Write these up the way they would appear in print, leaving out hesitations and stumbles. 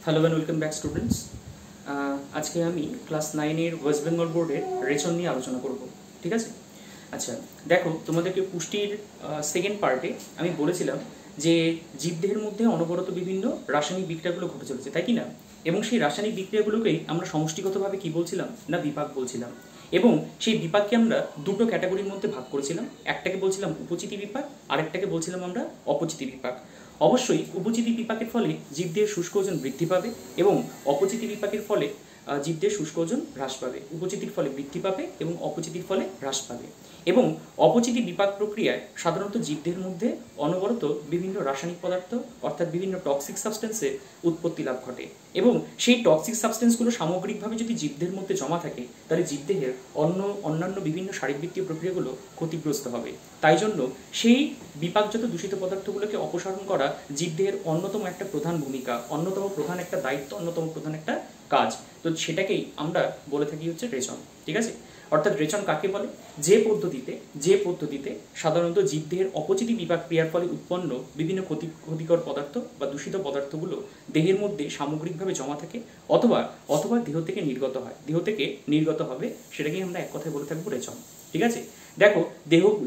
Hello and welcome back students. আজকে আমি class 9-এর West Bengal বোর্ডের রেচন নিয়ে আলোচনা করব। ঠিক আছে? আচ্ছা, দেখো, তোমাদেরকে পুষ্টির সেকেন্ড পার্টে আমি বলেছিলাম যে জীবদেহের মধ্যে অনবরত বিভিন্ন রাসায়নিক বিক্রিয়াগুলো ঘটে চলেছে, তাই কি না? এবং সেই রাসায়নিক বিক্রিয়াগুলোকেই আমরা সমষ্টিগতভাবে কি বলছিলাম না বিপাক বলছিলাম। এবং সেই বিপাককে আমরা দুটো ক্যাটাগরির মধ্যে ভাগ করেছিলাম। একটাকে বলছিলাম উপচিতি বিপাক, আরেকটাকে বলছিলাম আমরা অপচিতি বিপাক। অবশ্যই উপচিতি বিপাকের ফলে জীবদেহের শুষ্ক ওজন বৃদ্ধি পাবে এবং অপচিতি বিপাকের ফলে জীবদেহের শুষ্ক ওজন হ্রাস পাবে। উপচিতির ফলে বৃদ্ধি পাবে এবং অপচিতির ফলে হ্রাস পাবে। এবং অপচিতি বিপাক প্রক্রিয়ায় সাধারণত জীবদেহের মধ্যে অনবরত বিভিন্ন রাসায়নিক পদার্থ অর্থাৎ বিভিন্ন টক্সিক সাবস্টেন্সের উৎপত্তি লাভ ঘটে। এবং সেই টক্সিক সাবস্টেন্সগুলো সামগ্রিকভাবে যদি জীবদেহের মধ্যে জমা থাকে তাহলে জীবদেহের অন্যান্য বিভিন্ন শারীরবৃত্তীয় প্রক্রিয়াগুলো ক্ষতিগ্রস্ত হবে। তাই জন্য সেই বিপাকজাত দূষিত পদার্থগুলোকে অপসারণ করা জীবদেহের অন্যতম একটা প্রধান ভূমিকা, অন্যতম প্রধান একটা দায়িত্ব, অন্যতম প্রধান একটা কাজ। তো সেটাকেই আমরা বলে থাকি হচ্ছে রেচন। ঠিক আছে? অর্থাৎ রেচন কাকে বলে? যে পদ্ধতিতে সাধারণত জীবদেহের অপচিতি বিপাক ক্রিয়ার ফলে উৎপন্ন বিভিন্ন ক্ষতিকর পদার্থ বা দূষিত পদার্থগুলো দেহের মধ্যে সামগ্রিকভাবে জমা থাকে অথবা দেহ থেকে নির্গত হবে, সেটাকেই আমরা এক কথায় বলে থাকবো রেচন। ঠিক আছে? দেখো,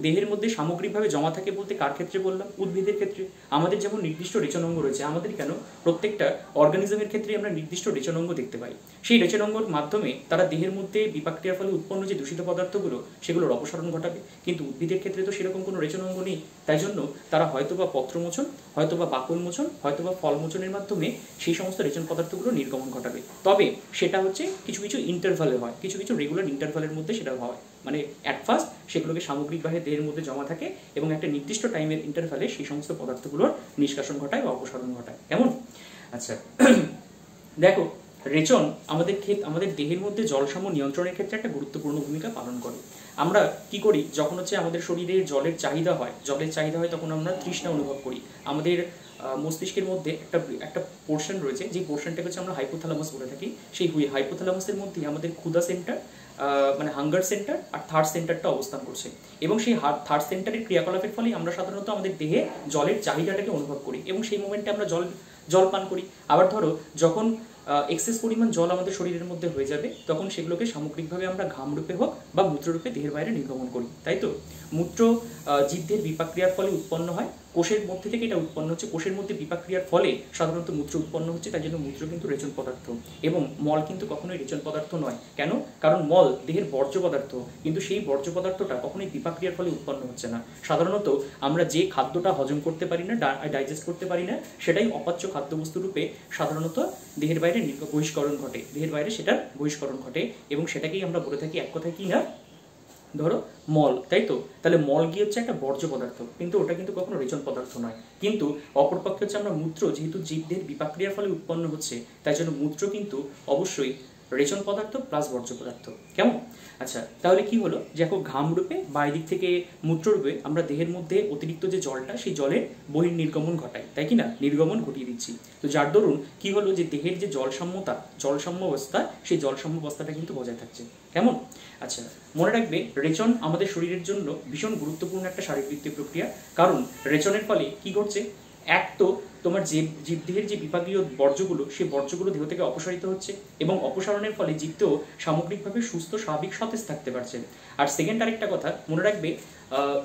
দেহের মধ্যে সামগ্রিকভাবে জমা থাকে বলতে কার ক্ষেত্রে বললাম? উদ্ভিদের ক্ষেত্রে। আমাদের যেমন নির্দিষ্ট রেচন অঙ্গ রয়েছে, আমাদের কেন প্রত্যেকটা অর্গানিজমের ক্ষেত্রে আমরা নির্দিষ্ট রেচন অঙ্গ দেখতে পাই। সেই রেচন অঙ্গের মাধ্যমে তারা দেহের মধ্যে বিপাক ক্রিয়ার ফলে উৎপন্ন যে দূষিত পদার্থগুলো সেগুলোর অপসারণ ঘটাবে। কিন্তু উদ্ভিদের ক্ষেত্রে তো সেরকম কোনো রেচন অঙ্গ নেই, তাই জন্য তারা হয়তোবা পত্রমোচন, হয়তোবা বাকল মোচন, হয়তোবা ফলমোচনের মাধ্যমে সেই সমস্ত রেচন পদার্থগুলো নির্গমন ঘটাবে। তবে সেটা হচ্ছে কিছু কিছু ইন্টারভালে হয়, কিছু কিছু রেগুলার ইন্টারভালের মধ্যে সেটা হয়। মানে অ্যাট ফার্স্ট সেগুলোকে সামগ্রিকভাবে দেহের মধ্যে জমা থাকে এবং একটা নির্দিষ্ট টাইমের ইন্টারভালে সেই সমস্ত পদার্থগুলোর নিষ্কাশন ঘটায় বা অপসারণ ঘটায়। কেমন? আচ্ছা, দেখো, রেচন আমাদের দেহের মধ্যে জলসাম্য নিয়ন্ত্রণের ক্ষেত্রে একটা গুরুত্বপূর্ণ ভূমিকা পালন করে। আমরা কি করি, যখন হচ্ছে আমাদের শরীরে জলের চাহিদা হয় তখন আমরা তৃষ্ণা অনুভব করি। আমাদের মস্তিষ্কের মধ্যে একটা পোর্শন রয়েছে, যে পোর্শনটাকে হচ্ছে আমরা হাইপোথ্যালামাস বলে থাকি। সেই হাইপোথ্যালামাসের মধ্যে আমাদের ক্ষুধা সেন্টার, মানে হাঙ্গার সেন্টার আর থার্ড সেন্টারটা অবস্থান করছে। এবং সেই থার্ড সেন্টারের ক্রিয়াকলাপের ফলে আমরা সাধারণত আমাদের দেহে জলের চাহিদাটাকে অনুভব করি এবং সেই মোমেন্টে আমরা জল পান করি। আবার ধরো, যখন এক্সেস পরিমাণ জল আমাদের শরীরের মধ্যে হয়ে যাবে তখন সেগুলোকে সামগ্রিকভাবে আমরা ঘামরূপে হোক বা মূত্ররূপে দেহের বাইরে নির্গমন করি, তাই তো? মূত্র জীবদেহের বিপাক ক্রিয়ার ফলে উৎপন্ন হয়। কোষের মধ্যে থেকে এটা উৎপন্ন হচ্ছে, কোষের মধ্যে বিপাক ক্রিয়ার ফলে সাধারণত মূত্র উৎপন্ন হচ্ছে, তাই জন্য মূত্র কিন্তু রেচন পদার্থ এবং মল কিন্তু কখনোই রেচন পদার্থ নয়। কেন? কারণ মল দেহের বর্জ্য পদার্থ, কিন্তু সেই বর্জ্য পদার্থটা কখনোই বিপাক ক্রিয়ার ফলে উৎপন্ন হচ্ছে না। সাধারণত আমরা যে খাদ্যটা হজম করতে পারি না, ডাইজেস্ট করতে পারি না, সেটাই অপাচ্য খাদ্যবস্তু রূপে সাধারণত দেহের বাইরে বহিষ্করণ ঘটে, দেহের বাইরে সেটার বহিষ্করণ ঘটে এবং সেটাকেই আমরা বলে থাকি এক কথায় কি না, ধরো মল, তাই তো? তাহলে মল গিয়ে হচ্ছে একটা বর্জ্য পদার্থ, কিন্তু ওটা কিন্তু কখনো রেচন পদার্থ নয়। কিন্তু অপরপক্ষে হচ্ছে আমরা মূত্র, যেহেতু জীবদেহের বিপাক ক্রিয়ার ফলে উৎপন্ন হচ্ছে, তাই জন্য মূত্র কিন্তু অবশ্যই রেচন পদার্থ প্লাস বর্জ্য পদার্থ। কেমন? আচ্ছা, তাহলে কি হলো, দেখো, ঘাম রূপে বা এদিক থেকে মূত্র রূপে আমরা দেহের মধ্যে অতিরিক্ত যে জলটা সেই জলের বহির্নির্গমন ঘটাই, তাই কি না? নির্গমন ঘটিয়ে দিচ্ছি। তো যার দরুন কি হলো, যে দেহের যে জলসাম্য অবস্থা, সেই জলসাম্য অবস্থাটা কিন্তু বজায় থাকছে। কেমন? আচ্ছা, মনে রাখবে, রেচন আমাদের শরীরের জন্য ভীষণ গুরুত্বপূর্ণ একটা শারীরবৃত্তীয় প্রক্রিয়া। কারণ রেচনের ফলে কি ঘটছে, এক তো তোমার জীবদেহের যে বিপাকীয় বর্জ্যগুলো, সেই বর্জ্যগুলো দেহ থেকে অপসারিত হচ্ছে এবং অপসারণের ফলে জীবদেহ সামগ্রিকভাবে সুস্থ, স্বাভাবিক, সতেজ থাকতে পারছে। আর সেকেন্ড আরেকটা কথা মনে রাখবে,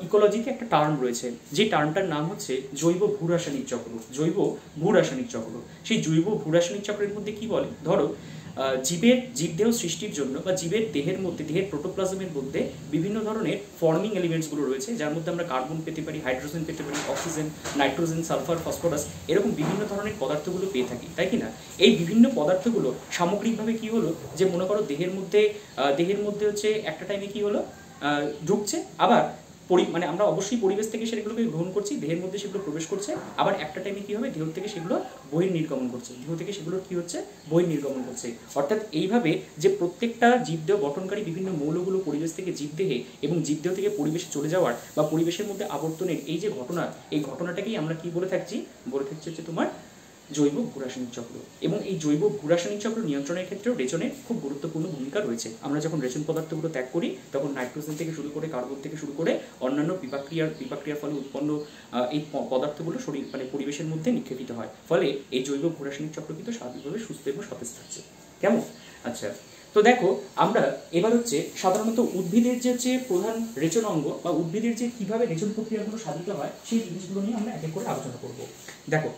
ইকোলজিতে একটা টার্ম রয়েছে, যে টার্মটার নাম হচ্ছে জৈব ভূরাসায়নিক চক্র। সেই জৈব ভূরাসায়নিক চক্রের মধ্যে কি বলে, ধরো, জীবদেহ সৃষ্টির জন্য বা জীবের দেহের প্রোটোপ্লাজমের মধ্যে বিভিন্ন ধরনের ফর্মিং এলিমেন্টসগুলো রয়েছে, যার মধ্যে আমরা কার্বন পেতে পারি, হাইড্রোজেন পেতে পারি, অক্সিজেন, নাইট্রোজেন, সালফার, ফসফরাস, এরকম বিভিন্ন ধরনের পদার্থগুলো পেয়ে থাকি, তাই কি না? এই বিভিন্ন পদার্থগুলো সামগ্রিকভাবে কি হলো, যে মনে করো দেহের মধ্যে হচ্ছে একটা টাইমে কি হলো, ঢুকছে, আবার মানে আমরা অবশ্যই পরিবেশ থেকে সেগুলোকে গ্রহণ করছি, দেহের মধ্যে সেগুলো প্রবেশ করছে, আবার একটা টাইমে কি হবে, দেহ থেকে সেগুলো বহির্নির্গমন করছে, অর্থাৎ এইভাবে যে প্রত্যেকটা জীবদেহ গঠনকারী বিভিন্ন মৌলগুলো পরিবেশ থেকে জীবদেহে এবং জীবদেহ থেকে পরিবেশে চলে যাওয়ার বা পরিবেশের মধ্যে আবর্তনের এই যে ঘটনা, এই ঘটনাটাকেই আমরা কি বলে থাকছি হচ্ছে তোমার জৈব ভূরাসায়নিক চক্র। এবং এই জৈব ভূরাসায়নিক চক্র নিয়ন্ত্রণের ক্ষেত্রেও রেচনের খুব গুরুত্বপূর্ণ ভূমিকা রয়েছে। আমরা যখন রেচন পদার্থগুলো ত্যাগ করি তখন নাইট্রোজেন থেকে শুরু করে কার্বন থেকে শুরু করে অন্যান্য বিপাক্রিয়ার ফলে উৎপন্ন এই পদার্থগুলো শরীর মানে পরিবেশের মধ্যে নিক্ষেপিত হয়, ফলে এই জৈব ভূরাসায়নিক চক্র কিন্তু স্বাভাবিকভাবে সুস্থ এবং সতেজ থাকছে। কেমন? আচ্ছা, তো দেখো আমরা এবার হচ্ছে সাধারণত উদ্ভিদের যে হচ্ছে প্রধান রেচন অঙ্গ বা উদ্ভিদের যে কিভাবে রেচন প্রক্রিয়াগুলো সাধিত হয় সেই জিনিসগুলো নিয়ে আমরা এক এক করে আলোচনা করব। দেখো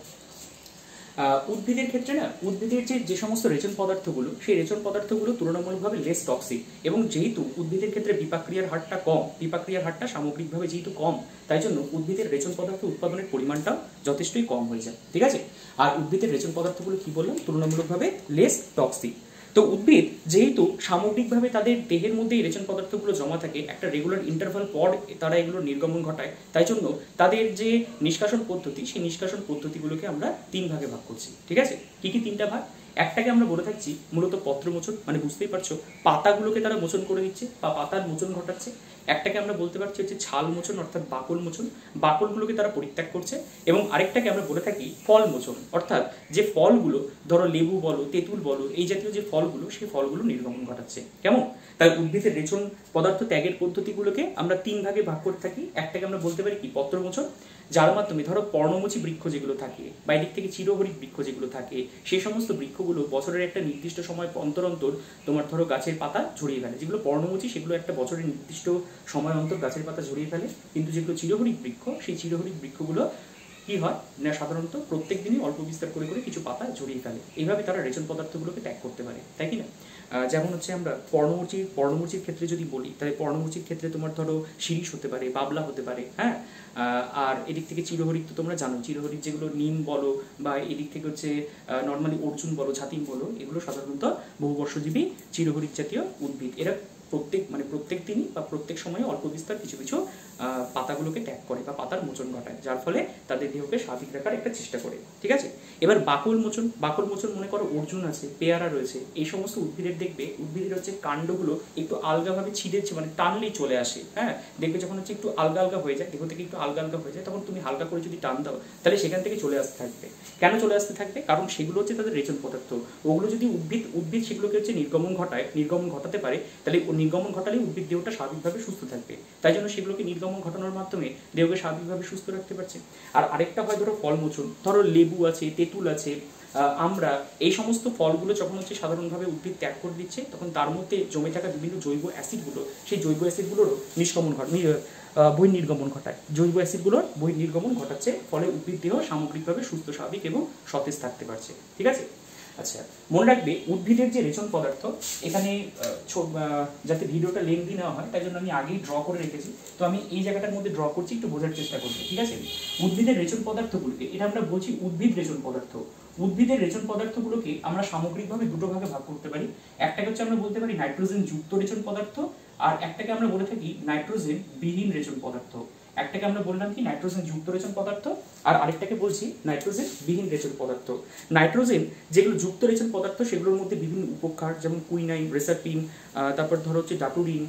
উদ্ভিদের ক্ষেত্রে না, উদ্ভিদের যে সমস্ত রেচন পদার্থগুলো, সেই রেচন পদার্থগুলো তুলনামূলকভাবে লেস টক্সিক, এবং যেহেতু উদ্ভিদের ক্ষেত্রে বিপাক্রিয়ার হারটা কম, বিপাক্রিয়ার হারটা সামগ্রিকভাবে যেহেতু কম, তাই জন্য উদ্ভিদের রেচন পদার্থ উৎপাদনের পরিমাণটাও যথেষ্টই কম হয়ে যায়। ঠিক আছে? আর উদ্ভিদের রেচন পদার্থগুলো কি বললাম, তুলনামূলকভাবে লেস টক্সিক। তো উদ্ভিদ যেহেতু সামগ্রিকভাবে তাদের দেহের মধ্যে এই রেচন পদার্থগুলো জমা থাকে, একটা রেগুলার ইন্টারভাল পর তারা এগুলোর নির্গমন ঘটায়, তাই জন্য তাদের যে নিষ্কাশন পদ্ধতি, সেই নিষ্কাশন পদ্ধতিগুলোকে আমরা 3 ভাগে ভাগ করছি। ঠিক আছে? কি কি 3টা ভাগ? একটাকে আমরা বলে থাকছি মূলত পত্রমোচন, মানে বুঝতেই পারছো পাতাগুলোকে তারা মোচন করে দিচ্ছে বা পাতার মোচন ঘটাচ্ছে। একটাকে আমরা বলতে পারছি হচ্ছে ছাল মোচন, অর্থাৎ বাকল মোচন, বাকলগুলোকে তারা পরিত্যাগ করছে। এবং আরেকটাকে আমরা বলে থাকি ফল মোচন, অর্থাৎ যে ফলগুলো, ধরো লেবু বলো, তেঁতুল বলো, এই জাতীয় যে ফলগুলো, সেই ফলগুলো নির্গমন ঘটাচ্ছে। কেমন? তাই উদ্ভিদের রেচন পদার্থ ত্যাগের পদ্ধতিগুলোকে আমরা 3 ভাগে ভাগ করে থাকি। একটাকে আমরা বলতে পারি কি পত্রমোচন, যার মাধ্যমে ধরো পর্ণমোচী বৃক্ষ যেগুলো থাকে বা এদিক থেকে চিরহরিৎ বৃক্ষ যেগুলো থাকে, সেই সমস্ত বৃক্ষগুলো বছরের একটা নির্দিষ্ট সময় অন্তর অন্তর তোমার ধরো গাছের পাতা ঝরিয়ে ফেলে। যেগুলো পর্ণমোচী সেগুলো একটা বছরের নির্দিষ্ট সময় অন্তর গাছের পাতা ঝরিয়ে ফেলে, কিন্তু যেগুলো চিরহরিৎ বৃক্ষ, সেই চিরহরিৎ বৃক্ষগুলো কি হয় না, সাধারণত প্রত্যেক দিনই অল্প বিস্তার করে করে কিছু পাতা ঝরিয়ে ফেলে। এইভাবে তারা রেচন পদার্থগুলোকে ত্যাগ করতে পারে, তাই কি না? যেমন হচ্ছে আমরা পর্ণমোচীর ক্ষেত্রে যদি বলি, তাহলে পর্ণমোচীর ক্ষেত্রে তোমার ধরো শিরীষ হতে পারে, বাবলা হতে পারে, হ্যাঁ। আর এদিক থেকে চিরহরিৎ তো তোমরা জানো, চিরহরিৎ যেগুলো নিম বলো বা এদিক থেকে হচ্ছে নর্মালি অর্জুন বলো, ছাতিম বলো, এগুলো সাধারণত বহুবর্ষজীবী চিরহরিৎ জাতীয় উদ্ভিদ। এরা প্রত্যেক দিনই বা প্রত্যেক সময়ে অল্প বিস্তার কিছু কিছু পাতাগুলোকে ত্যাগ করে বা পাতার মোচন ঘটায়, যার ফলে তাদের দেহকে স্বাভাবিক রাখার একটা চেষ্টা করে। ঠিক আছে? এবার বাকল মোচন মনে করো অর্জুন আছে, পেয়ারা রয়েছে, এই সমস্ত উদ্ভিদের দেখবে উদ্ভিদের হচ্ছে কাণ্ডগুলো একটু আলগাভাবে ছিঁড়েছে, মানে টানলেই চলে আসে, হ্যাঁ। দেখবে যখন হচ্ছে একটু আলগা আলগা হয়ে যায়, দেহ থেকে একটু আলগা আলগা হয়ে যায়, তখন তুমি হালকা করে যদি টান দাও তাহলে সেখান থেকে চলে আসতে থাকবে। কেন চলে আসতে থাকবে? কারণ সেগুলো হচ্ছে তাদের রেচন পদার্থ। ওগুলো যদি উদ্ভিদ সেগুলোকে হচ্ছে নির্গমন ঘটাতে পারে, তাহলে নির্গমন ঘটালে উদ্ভিদ দেহটা স্বাভাবিকভাবে সুস্থ থাকবে। তাই জন্য সেগুলোকে নির্গমন ঘটানোর মাধ্যমে দেহকে স্বাভাবিকভাবে সুস্থ রাখতে পারছে। আর আরেকটা হয় ধরো ফলমোচন, ধরো লেবু আছে, তেঁতুল আছে, আমরা এই সমস্ত ফলগুলো যখন হচ্ছে সাধারণভাবে উদ্ভিদ ত্যাগ করে দিচ্ছে, তখন তার মধ্যে জমে থাকা বিভিন্ন জৈব অ্যাসিডগুলো, সেই জৈব অ্যাসিডগুলোরও বহির্নির্গমন ঘটায়। জৈব অ্যাসিডগুলোর বহির্নির্গমন ঘটাচ্ছে, ফলে উদ্ভিদ দেহ সামগ্রিকভাবে সুস্থ, স্বাভাবিক এবং সতেজ থাকতে পারছে। ঠিক আছে? আচ্ছা, মনে রাখবে উদ্ভিদের যে রেচন পদার্থ, এখানে যাতে ভিডিওটা লেন্থি না হয় তাই জন্য আমি আগেই ড্র করে রেখেছি, তো আমি এই জায়গাটার মধ্যে ড্র করছি, একটু বোঝার চেষ্টা করছি। ঠিক আছে? উদ্ভিদের রেচন পদার্থগুলোকে, এটা আমরা বলছি উদ্ভিদ রেচন পদার্থ। উদ্ভিদের রেচন পদার্থগুলোকে আমরা সামগ্রিকভাবে 2টো ভাগে ভাগ করতে পারি। একটাকে হচ্ছে আমরা বলতে পারি নাইট্রোজেন যুক্ত রেচন পদার্থ, আর একটাকে আমরা বলে থাকি নাইট্রোজেন বিহীন রেচন পদার্থ। একটাকে আমরা বললাম কি নাইট্রোজেন যুক্ত রেচন পদার্থ, আর আরেকটাকে বলছি নাইট্রোজেন বিহীন রেচন পদার্থ। নাইট্রোজেন যেগুলো যুক্ত রেচন পদার্থ, সেগুলোর মধ্যে বিভিন্ন উপক্ষার, যেমন কুইনাইন, রেসাপিন, তারপর ধরো হচ্ছে ডাটুরিন,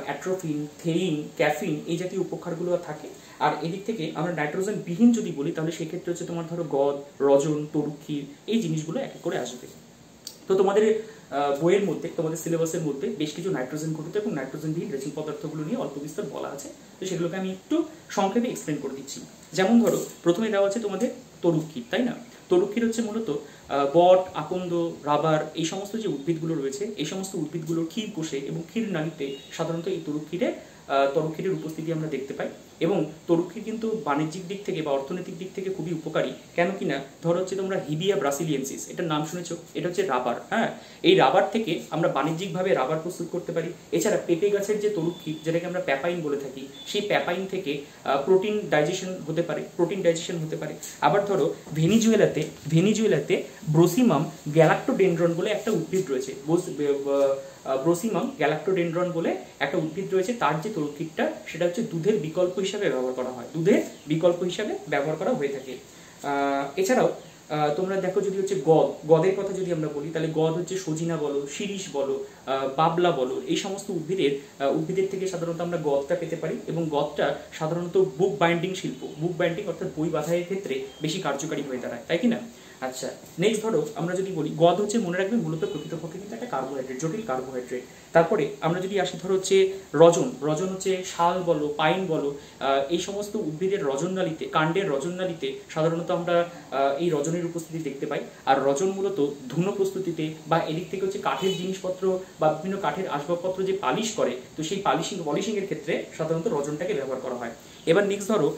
অ্যাট্রোফিন, থেইন, ক্যাফিন, এই জাতীয় উপক্ষারগুলো থাকে। আর এদিক থেকে আমরা নাইট্রোজেন বিহীন যদি বলি, তাহলে সেক্ষেত্রে হচ্ছে তোমার ধরো গদ, রজন, তরুক্ষীর, এই জিনিসগুলো এক এক করে আসবে। তো তোমাদের বইয়ের মধ্যে, তোমাদের সিলেবাসের মধ্যে বেশ কিছু নাইট্রোজেন ঘটিত এবং নাইট্রোজেন বিহীন রেচন পদার্থগুলো নিয়ে অল্প বিস্তর বলা আছে, তো সেগুলোকে আমি একটু সংক্ষেপে এক্সপ্লেন করে দিচ্ছি। যেমন ধরো প্রথমে দেওয়া আছে তোমাদের তরুক্ষীর, তাই না? তরুক্ষীর হচ্ছে মূলত বট, আকন্দ, রাবার, এই সমস্ত যে উদ্ভিদগুলো রয়েছে, এই সমস্ত উদ্ভিদগুলোর ক্ষীর কোষে এবং ক্ষীর নালীতে সাধারণত এই তরুক্ষীরের উপস্থিতি আমরা দেখতে পাই। এবং তরুক্ষীর কিন্তু বাণিজ্যিক দিক থেকে বা অর্থনৈতিক দিক থেকে খুবই উপকারী। কেন কিনা, ধরো হচ্ছে তোমরা হিবিয়া ব্রাসিলিয়েন্সিস, এটার নাম শুনেছো, এটা হচ্ছে রাবার, হ্যাঁ। এই রাবার থেকে আমরা বাণিজ্যিকভাবে রাবার প্রস্তুত করতে পারি। এছাড়া পেঁপে গাছের যে তরুক্ষীর, যেটাকে আমরা প্যাপাইন বলে থাকি, সেই প্যাপাইন থেকে প্রোটিন ডাইজেশন হতে পারে। আবার ধরো ভেনিজুয়েলাতে ব্রোসিমাম গ্যালাক্টোডেন্ড্রন বলে একটা উদ্ভিদ রয়েছে, ব্রোসিমাম গ্যালাক্টোডেন্ড্রন বলে একটা উদ্ভিদ রয়েছে, তার যে তরুক্ষীরটা সেটা হচ্ছে দুধের বিকল্প হিসাবে ব্যবহার করা হয়, ব্যবহার করা হয়ে থাকে। এছাড়াও তোমরা দেখো, যদি হচ্ছে গদের কথা যদি আমরা বলি, তাহলে গদ হচ্ছে সজিনা বলো, শিরীষ বলো, বাবলা বলো, এই সমস্ত উদ্ভিদের থেকে সাধারণত আমরা গদটা পেতে পারি। এবং গদটা সাধারণত বুক বাইন্ডিং অর্থাৎ বই বাঁধাইয়ের ক্ষেত্রে বেশি কার্যকারী হয়ে দাঁড়ায়, তাই কি না? আচ্ছা, নেক্সট ধরো আমরা যদি বলি গদ হচ্ছে মনে রাখবে মূলত প্রকৃতপক্ষে কিন্তু একটা কার্বোহাইড্রেট, জটিল কার্বোহাইড্রেট। তারপরে আমরা যদি আসি ধরো হচ্ছে রজন, রজন হচ্ছে শাল বলো পাইন বলো এই সমস্ত উদ্ভিদের রজননালীতে, কাণ্ডের রজননালীতে সাধারণত আমরা এই রজনের উপস্থিতি দেখতে পাই। আর রজন মূলত ধুনো প্রস্তুতিতে বা এদিক থেকে হচ্ছে কাঠের জিনিসপত্র বা বিভিন্ন কাঠের আসবাবপত্র যে পালিশ করে, তো সেই পলিশিংয়ের ক্ষেত্রে সাধারণত রজনটাকে ব্যবহার করা হয়। এবার নেক্সট ধরো